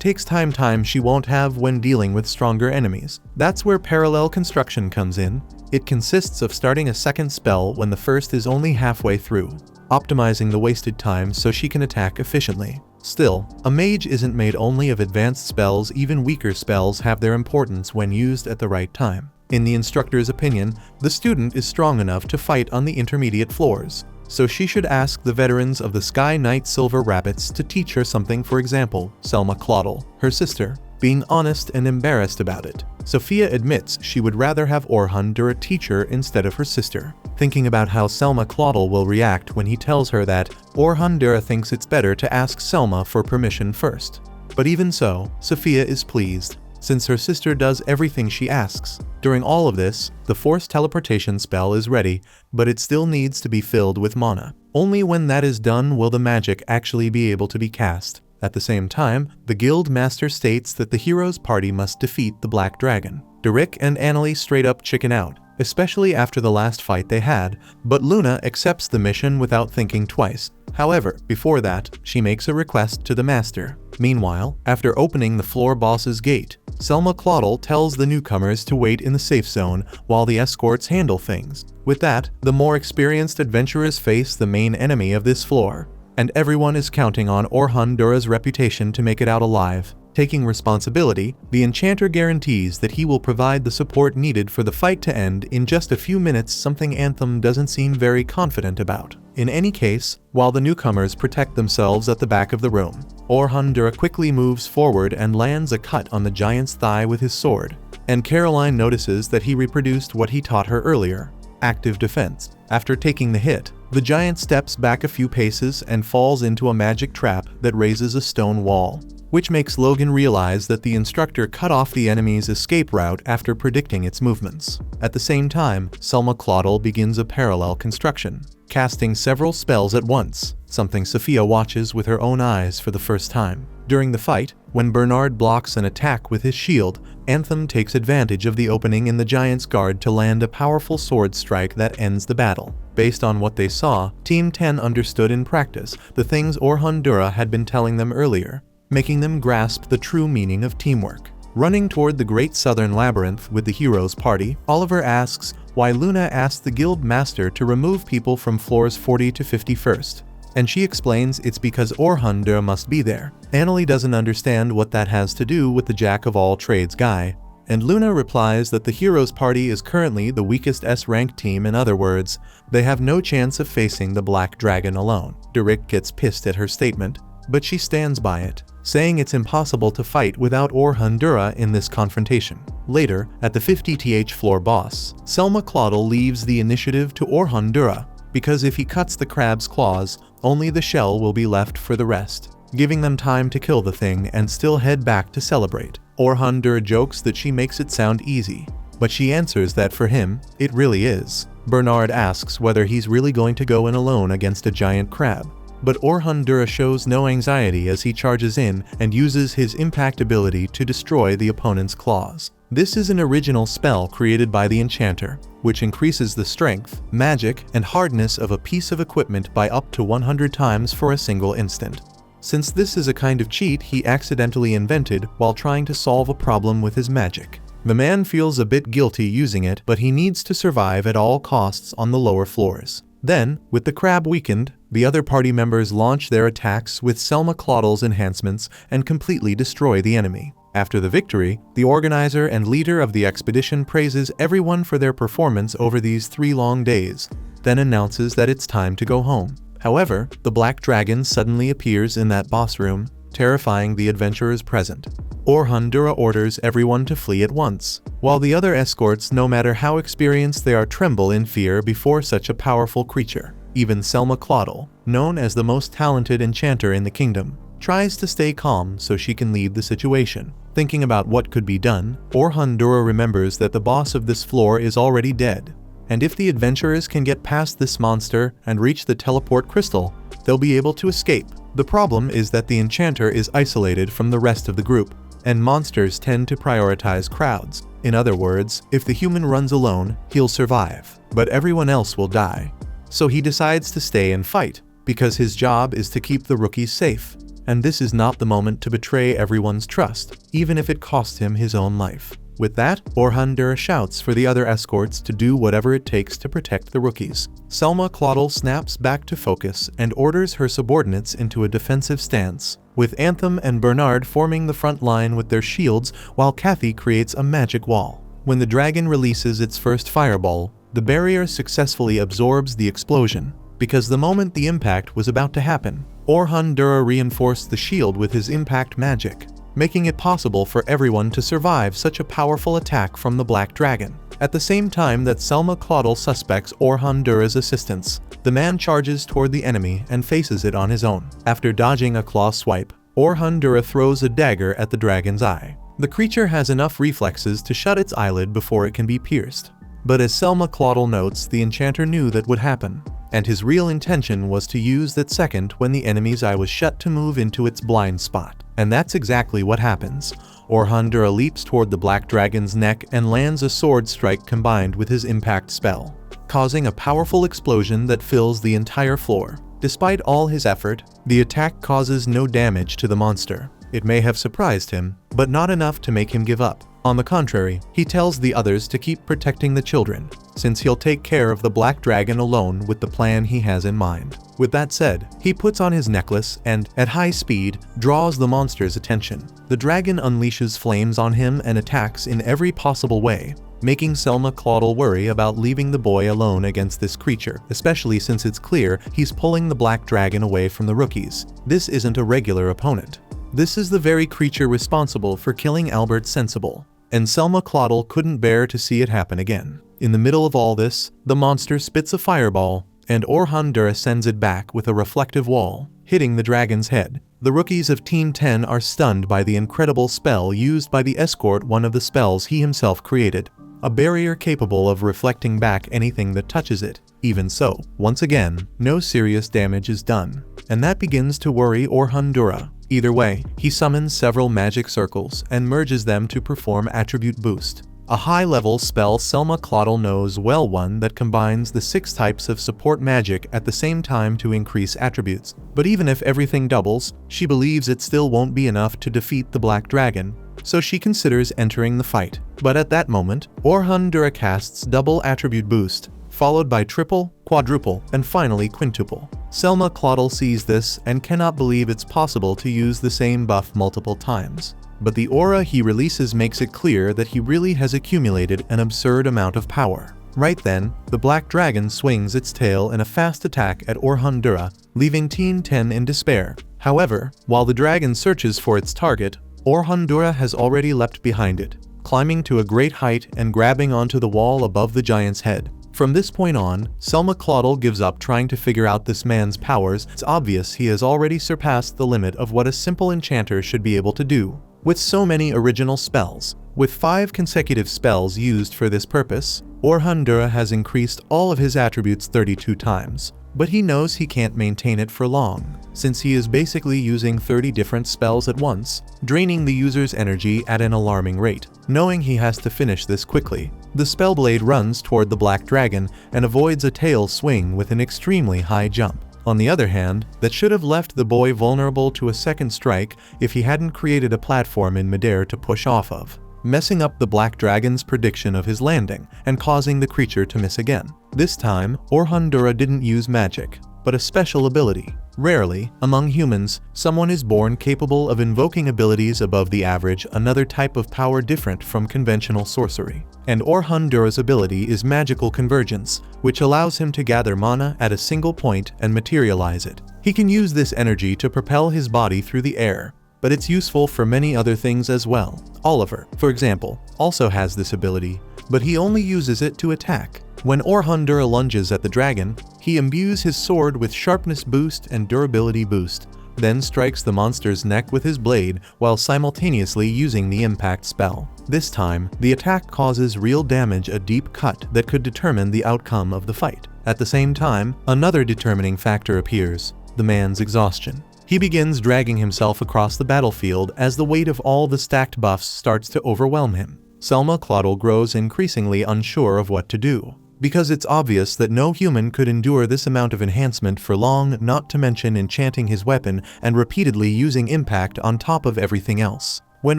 A: takes time she won't have when dealing with stronger enemies. That's where parallel construction comes in. It consists of starting a second spell when the first is only halfway through. optimizing the wasted time so she can attack efficiently. Still, a mage isn't made only of advanced spells. Even weaker spells have their importance when used at the right time. In the instructor's opinion, the student is strong enough to fight on the intermediate floors, so she should ask the veterans of the Sky Knight Silver Rabbits to teach her something. For example, Selma Claudel, her sister, being honest and embarrassed about it. Sophia admits she would rather have Orhan Dura teach her instead of her sister, thinking about how Selma Claudel will react when he tells her that Orhan Dura thinks it's better to ask Selma for permission first. But even so, Sophia is pleased, since her sister does everything she asks. During all of this, the forced teleportation spell is ready, but it still needs to be filled with mana. Only when that is done will the magic actually be able to be cast. At the same time, the guild master states that the hero's party must defeat the Black Dragon. Derek and Annalie straight up chicken out, especially after the last fight they had, but Luna accepts the mission without thinking twice. However, before that, she makes a request to the master. Meanwhile, after opening the floor boss's gate, Selma Claudel tells the newcomers to wait in the safe zone while the escorts handle things. With that, the more experienced adventurers face the main enemy of this floor, and everyone is counting on Orhan Dura's reputation to make it out alive. Taking responsibility, the enchanter guarantees that he will provide the support needed for the fight to end in just a few minutes, something Anthem doesn't seem very confident about. In any case, while the newcomers protect themselves at the back of the room, Orhan Dura quickly moves forward and lands a cut on the giant's thigh with his sword, and Caroline notices that he reproduced what he taught her earlier: active defense. After taking the hit, the giant steps back a few paces and falls into a magic trap that raises a stone wall, which makes Logan realize that the instructor cut off the enemy's escape route after predicting its movements. At the same time, Selma Claudel begins a parallel construction, casting several spells at once, something Sophia watches with her own eyes for the first time. During the fight, when Bernard blocks an attack with his shield, Anthem takes advantage of the opening in the giant's guard to land a powerful sword strike that ends the battle. Based on what they saw, Team 10 understood in practice the things Orhan Dura had been telling them earlier, making them grasp the true meaning of teamwork. Running toward the Great Southern Labyrinth with the hero's party, Oliver asks why Luna asked the guild master to remove people from floors 40 to 51st, and she explains it's because Orhan Dura must be there. Annalie doesn't understand what that has to do with the jack-of-all-trades guy, and Luna replies that the hero's party is currently the weakest S-rank team. In other words, they have no chance of facing the Black Dragon alone. Derek gets pissed at her statement, but she stands by it, saying it's impossible to fight without Orhan Dura in this confrontation. Later, at the 50th floor boss, Selma Claudel leaves the initiative to Orhan Dura, because if he cuts the crab's claws, only the shell will be left for the rest, giving them time to kill the thing and still head back to celebrate. Orhan Dura jokes that she makes it sound easy, but she answers that for him, it really is. Bernard asks whether he's really going to go in alone against a giant crab, but Orhan Dura shows no anxiety as he charges in and uses his impact ability to destroy the opponent's claws. This is an original spell created by the enchanter, which increases the strength, magic, and hardness of a piece of equipment by up to 100 times for a single instant. Since this is a kind of cheat he accidentally invented while trying to solve a problem with his magic. The man feels a bit guilty using it, but he needs to survive at all costs on the lower floors. Then, with the crab weakened, the other party members launch their attacks with Selma Claudel's enhancements and completely destroy the enemy. After the victory, the organizer and leader of the expedition praises everyone for their performance over these 3 long days, then announces that it's time to go home. However, the Black Dragon suddenly appears in that boss room, terrifying the adventurers present. Orhan Dura orders everyone to flee at once, while the other escorts, no matter how experienced they are, tremble in fear before such a powerful creature. Even Selma Claudel, known as the most talented enchanter in the kingdom, tries to stay calm so she can lead the situation. Thinking about what could be done, Orhan Dura remembers that the boss of this floor is already dead, and if the adventurers can get past this monster and reach the teleport crystal, they'll be able to escape. The problem is that the enchanter is isolated from the rest of the group, and monsters tend to prioritize crowds. In other words, if the human runs alone, he'll survive, but everyone else will die. So he decides to stay and fight, because his job is to keep the rookies safe, and this is not the moment to betray everyone's trust, even if it costs him his own life. With that, Orhandura shouts for the other escorts to do whatever it takes to protect the rookies. Selma Claudel snaps back to focus and orders her subordinates into a defensive stance, with Anthem and Bernard forming the front line with their shields while Kathy creates a magic wall. When the dragon releases its first fireball, the barrier successfully absorbs the explosion. Because the moment the impact was about to happen, Orhandura reinforced the shield with his impact magic, making it possible for everyone to survive such a powerful attack from the Black Dragon. At the same time that Selma Claudel suspects Orhandura's assistance, the man charges toward the enemy and faces it on his own. After dodging a claw swipe, Orhandura throws a dagger at the dragon's eye. The creature has enough reflexes to shut its eyelid before it can be pierced. But as Selma Claudel notes, the enchanter knew that would happen, and his real intention was to use that second when the enemy's eye was shut to move into its blind spot. And that's exactly what happens. Orhandura leaps toward the Black Dragon's neck and lands a sword strike combined with his impact spell, causing a powerful explosion that fills the entire floor. Despite all his effort, the attack causes no damage to the monster. It may have surprised him, but not enough to make him give up. On the contrary, he tells the others to keep protecting the children, since he'll take care of the Black Dragon alone with the plan he has in mind. With that said, he puts on his necklace and, at high speed, draws the monster's attention. The dragon unleashes flames on him and attacks in every possible way, making Selma Claudel worry about leaving the boy alone against this creature, especially since it's clear he's pulling the Black Dragon away from the rookies. This isn't a regular opponent. This is the very creature responsible for killing Albert Sensible, and Selma Claudel couldn't bear to see it happen again. In the middle of all this, the monster spits a fireball, and Orhandura sends it back with a reflective wall, hitting the dragon's head. The rookies of Team 10 are stunned by the incredible spell used by the escort, one of the spells he himself created, a barrier capable of reflecting back anything that touches it. Even so, once again, no serious damage is done, and that begins to worry Orhandura. Either way, he summons several magic circles and merges them to perform Attribute Boost, a high-level spell Selma Claudel knows well, one that combines the 6 types of support magic at the same time to increase attributes. But even if everything doubles, she believes it still won't be enough to defeat the Black Dragon, so she considers entering the fight. But at that moment, Orhandura casts double Attribute Boost, followed by triple, quadruple, and finally quintuple. Selma Claudel sees this and cannot believe it's possible to use the same buff multiple times. But the aura he releases makes it clear that he really has accumulated an absurd amount of power. Right then, the Black Dragon swings its tail in a fast attack at Orhandura, leaving Team 10 in despair. However, while the dragon searches for its target, Orhandura has already leapt behind it, climbing to a great height and grabbing onto the wall above the giant's head. From this point on, Selma Claudel gives up trying to figure out this man's powers. It's obvious he has already surpassed the limit of what a simple enchanter should be able to do. With so many original spells, with 5 consecutive spells used for this purpose, Orhandura has increased all of his attributes 32 times. But he knows he can't maintain it for long, since he is basically using 30 different spells at once, draining the user's energy at an alarming rate. Knowing he has to finish this quickly, the Spellblade runs toward the Black Dragon and avoids a tail swing with an extremely high jump. On the other hand, that should have left the boy vulnerable to a second strike if he hadn't created a platform in midair to push off of, messing up the Black Dragon's prediction of his landing and causing the creature to miss again. This time, Orhandura didn't use magic, but a special ability. Rarely, among humans, someone is born capable of invoking abilities above the average, another type of power different from conventional sorcery. And Orhandura's ability is Magical Convergence, which allows him to gather mana at a single point and materialize it. He can use this energy to propel his body through the air, but it's useful for many other things as well. Oliver, for example, also has this ability, but he only uses it to attack. When Orhandura lunges at the dragon, he imbues his sword with Sharpness Boost and Durability Boost, then strikes the monster's neck with his blade while simultaneously using the impact spell. This time, the attack causes real damage, a deep cut that could determine the outcome of the fight. At the same time, another determining factor appears: the man's exhaustion. He begins dragging himself across the battlefield as the weight of all the stacked buffs starts to overwhelm him. Selma Claudel grows increasingly unsure of what to do, because it's obvious that no human could endure this amount of enhancement for long, not to mention enchanting his weapon and repeatedly using impact on top of everything else. When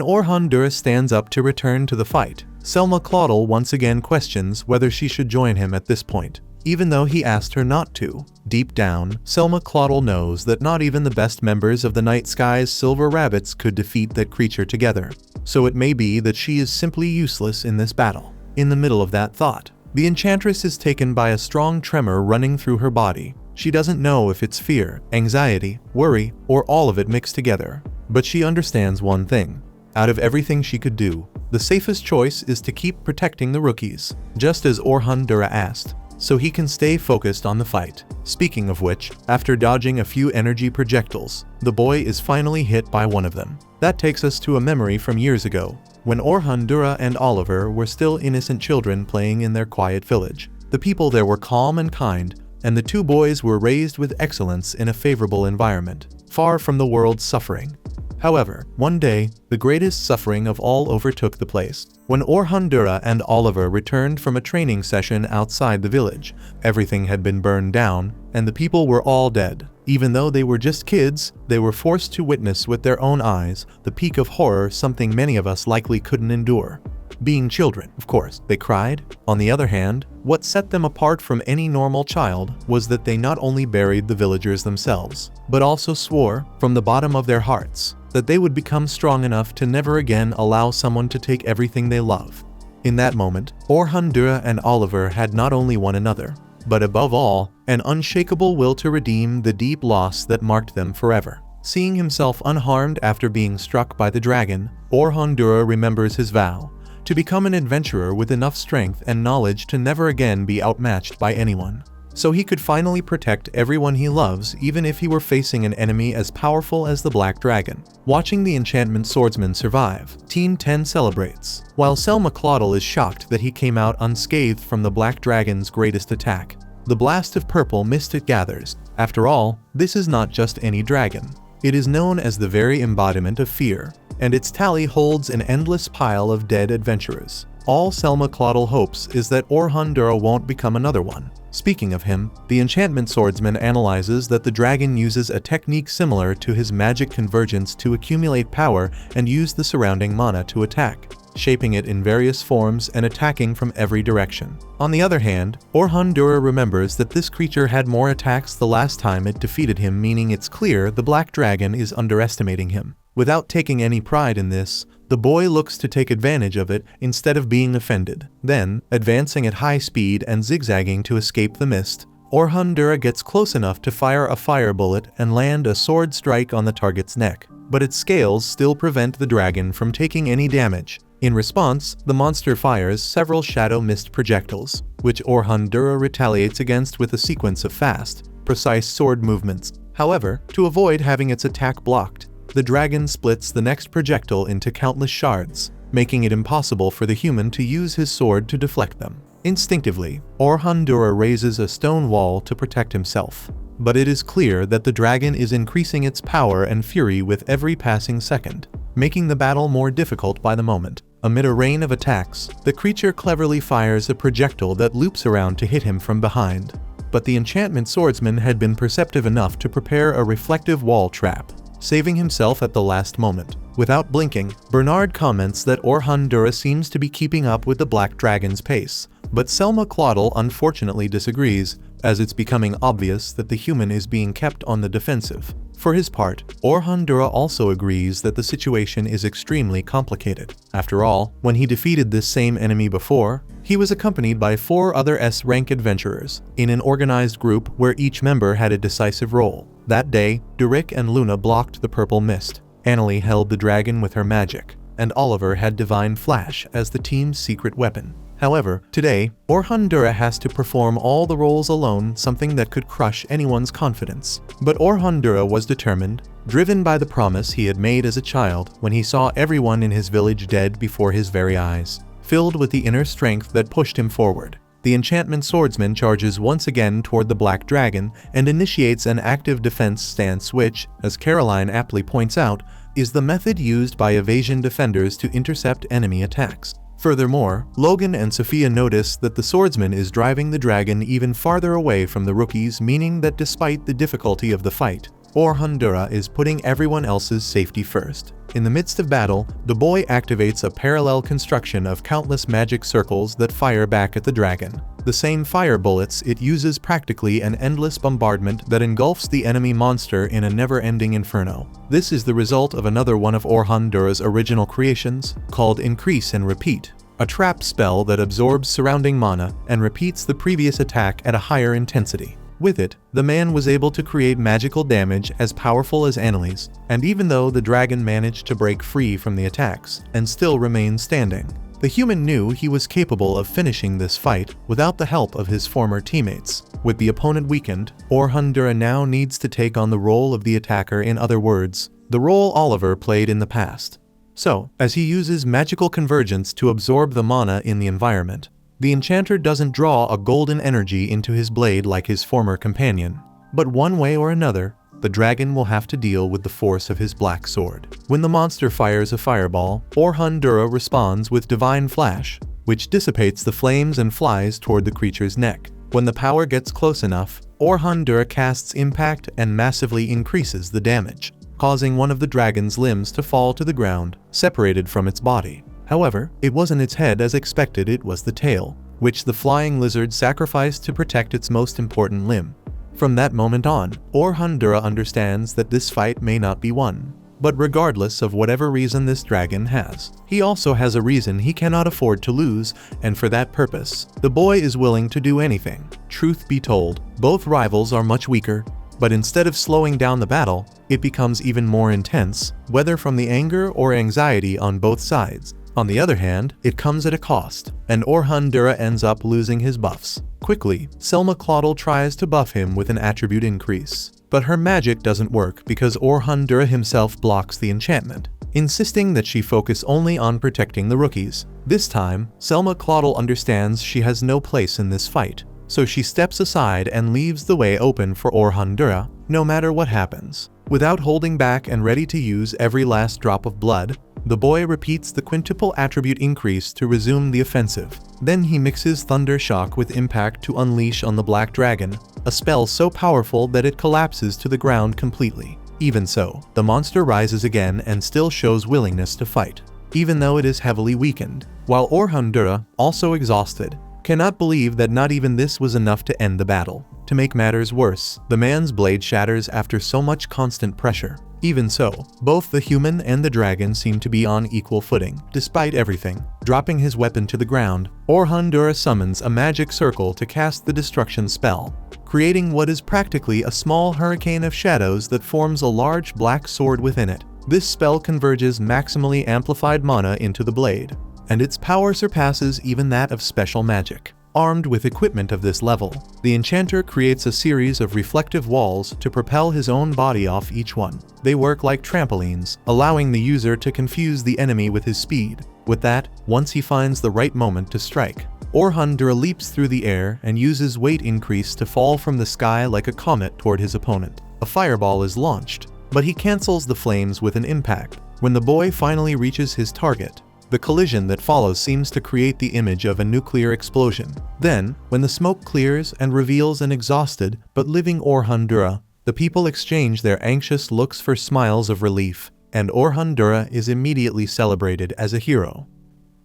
A: Orhan Dura stands up to return to the fight, Selma Claudel once again questions whether she should join him at this point, even though he asked her not to. Deep down, Selma Claudel knows that not even the best members of the Night Sky's Silver Rabbits could defeat that creature together, so it may be that she is simply useless in this battle. In the middle of that thought, the Enchantress is taken by a strong tremor running through her body. She doesn't know if it's fear, anxiety, worry, or all of it mixed together. But she understands one thing. Out of everything she could do, the safest choice is to keep protecting the rookies, just as Orhan Dura asked, so he can stay focused on the fight. Speaking of which, after dodging a few energy projectiles, the boy is finally hit by one of them. That takes us to a memory from years ago, when Orhan Dura and Oliver were still innocent children playing in their quiet village. The people there were calm and kind, and the two boys were raised with excellence in a favorable environment, far from the world's suffering. However, one day, the greatest suffering of all overtook the place. When Orhan Dura and Oliver returned from a training session outside the village, everything had been burned down, and the people were all dead. Even though they were just kids, they were forced to witness with their own eyes the peak of horror, something many of us likely couldn't endure. Being children, of course, they cried. On the other hand, what set them apart from any normal child was that they not only buried the villagers themselves, but also swore, from the bottom of their hearts, that they would become strong enough to never again allow someone to take everything they love. In that moment, Orhan Dura and Oliver had not only one another, but above all, an unshakable will to redeem the deep loss that marked them forever. Seeing himself unharmed after being struck by the dragon, Orhan Dura remembers his vow to become an adventurer with enough strength and knowledge to never again be outmatched by anyone, so he could finally protect everyone he loves even if he were facing an enemy as powerful as the Black Dragon. Watching the enchantment swordsman survive, Team 10 celebrates, while Selma Claudel is shocked that he came out unscathed from the Black Dragon's greatest attack. The blast of purple mist it gathers. After all, this is not just any dragon. It is known as the very embodiment of fear, and its tally holds an endless pile of dead adventurers. All Selma Claudel hopes is that Orhan Dura won't become another one. Speaking of him, the enchantment swordsman analyzes that the dragon uses a technique similar to his magic convergence to accumulate power and use the surrounding mana to attack, shaping it in various forms and attacking from every direction. On the other hand, Orhan Dura remembers that this creature had more attacks the last time it defeated him, meaning it's clear the Black Dragon is underestimating him. Without taking any pride in this, the boy looks to take advantage of it instead of being offended. Then, advancing at high speed and zigzagging to escape the mist, Orhan Dura gets close enough to fire a fire bullet and land a sword strike on the target's neck. But its scales still prevent the dragon from taking any damage. In response, the monster fires several shadow mist projectiles, which Orhan Dura retaliates against with a sequence of fast, precise sword movements. However, to avoid having its attack blocked, the dragon splits the next projectile into countless shards, making it impossible for the human to use his sword to deflect them. Instinctively, Orhan Dura raises a stone wall to protect himself. But it is clear that the dragon is increasing its power and fury with every passing second, making the battle more difficult by the moment. Amid a rain of attacks, the creature cleverly fires a projectile that loops around to hit him from behind. But the enchantment swordsman had been perceptive enough to prepare a reflective wall trap, saving himself at the last moment. Without blinking, Bernard comments that Orhan Dura seems to be keeping up with the Black Dragon's pace, but Selma Claudel unfortunately disagrees, as it's becoming obvious that the human is being kept on the defensive. For his part, Orhan Dura also agrees that the situation is extremely complicated. After all, when he defeated this same enemy before, he was accompanied by 4 other S-rank adventurers, in an organized group where each member had a decisive role. That day, Durik and Luna blocked the purple mist, Annalie held the dragon with her magic, and Oliver had Divine Flash as the team's secret weapon. However, today, Orhan Dura has to perform all the roles alone, something that could crush anyone's confidence. But Orhan Dura was determined, driven by the promise he had made as a child when he saw everyone in his village dead before his very eyes. Filled with the inner strength that pushed him forward, the enchantment swordsman charges once again toward the Black Dragon and initiates an active defense stance which, as Caroline aptly points out, is the method used by evasion defenders to intercept enemy attacks. Furthermore, Logan and Sophia notice that the swordsman is driving the dragon even farther away from the rookies, meaning that despite the difficulty of the fight, Orhandura is putting everyone else's safety first. In the midst of battle, the boy activates a parallel construction of countless magic circles that fire back at the dragon. The same fire bullets, it uses practically an endless bombardment that engulfs the enemy monster in a never-ending inferno. This is the result of another one of Orhandura's original creations, called Increase and Repeat, a trap spell that absorbs surrounding mana and repeats the previous attack at a higher intensity. With it, the man was able to create magical damage as powerful as Annalise, and even though the dragon managed to break free from the attacks and still remained standing, the human knew he was capable of finishing this fight without the help of his former teammates. With the opponent weakened, Orhandura now needs to take on the role of the attacker, in other words, the role Oliver played in the past. So, as he uses magical convergence to absorb the mana in the environment, the enchanter doesn't draw a golden energy into his blade like his former companion, but one way or another, the dragon will have to deal with the force of his black sword. When the monster fires a fireball, Orhandura responds with Divine Flash, which dissipates the flames and flies toward the creature's neck. When the power gets close enough, Orhandura casts Impact and massively increases the damage, causing one of the dragon's limbs to fall to the ground, separated from its body. However, it wasn't its head as expected, it was the tail, which the flying lizard sacrificed to protect its most important limb. From that moment on, Orhandura understands that this fight may not be won. But regardless of whatever reason this dragon has, he also has a reason he cannot afford to lose, and for that purpose, the boy is willing to do anything. Truth be told, both rivals are much weaker, but instead of slowing down the battle, it becomes even more intense, whether from the anger or anxiety on both sides. On the other hand, it comes at a cost, and Orhandura ends up losing his buffs. Quickly, Selma Claudel tries to buff him with an attribute increase, but her magic doesn't work because Orhandura himself blocks the enchantment, insisting that she focus only on protecting the rookies. This time, Selma Claudel understands she has no place in this fight, so she steps aside and leaves the way open for Orhandura, no matter what happens. Without holding back and ready to use every last drop of blood, the boy repeats the quintuple attribute increase to resume the offensive. Then he mixes Thunder Shock with Impact to unleash on the Black Dragon, a spell so powerful that it collapses to the ground completely. Even so, the monster rises again and still shows willingness to fight, even though it is heavily weakened, while Orhandura, also exhausted, cannot believe that not even this was enough to end the battle. To make matters worse, the man's blade shatters after so much constant pressure. Even so, both the human and the dragon seem to be on equal footing. Despite everything, dropping his weapon to the ground, Orhandura summons a magic circle to cast the destruction spell, creating what is practically a small hurricane of shadows that forms a large black sword within it. This spell converges maximally amplified mana into the blade, and its power surpasses even that of special magic. Armed with equipment of this level, the enchanter creates a series of reflective walls to propel his own body off each one. They work like trampolines, allowing the user to confuse the enemy with his speed. With that, once he finds the right moment to strike, Orhandura leaps through the air and uses weight increase to fall from the sky like a comet toward his opponent. A fireball is launched, but he cancels the flames with an impact. When the boy finally reaches his target, the collision that follows seems to create the image of a nuclear explosion. Then, when the smoke clears and reveals an exhausted but living Orhandura, the people exchange their anxious looks for smiles of relief, and Orhandura is immediately celebrated as a hero.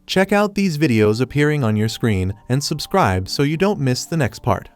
A: Check out these videos appearing on your screen and subscribe so you don't miss the next part.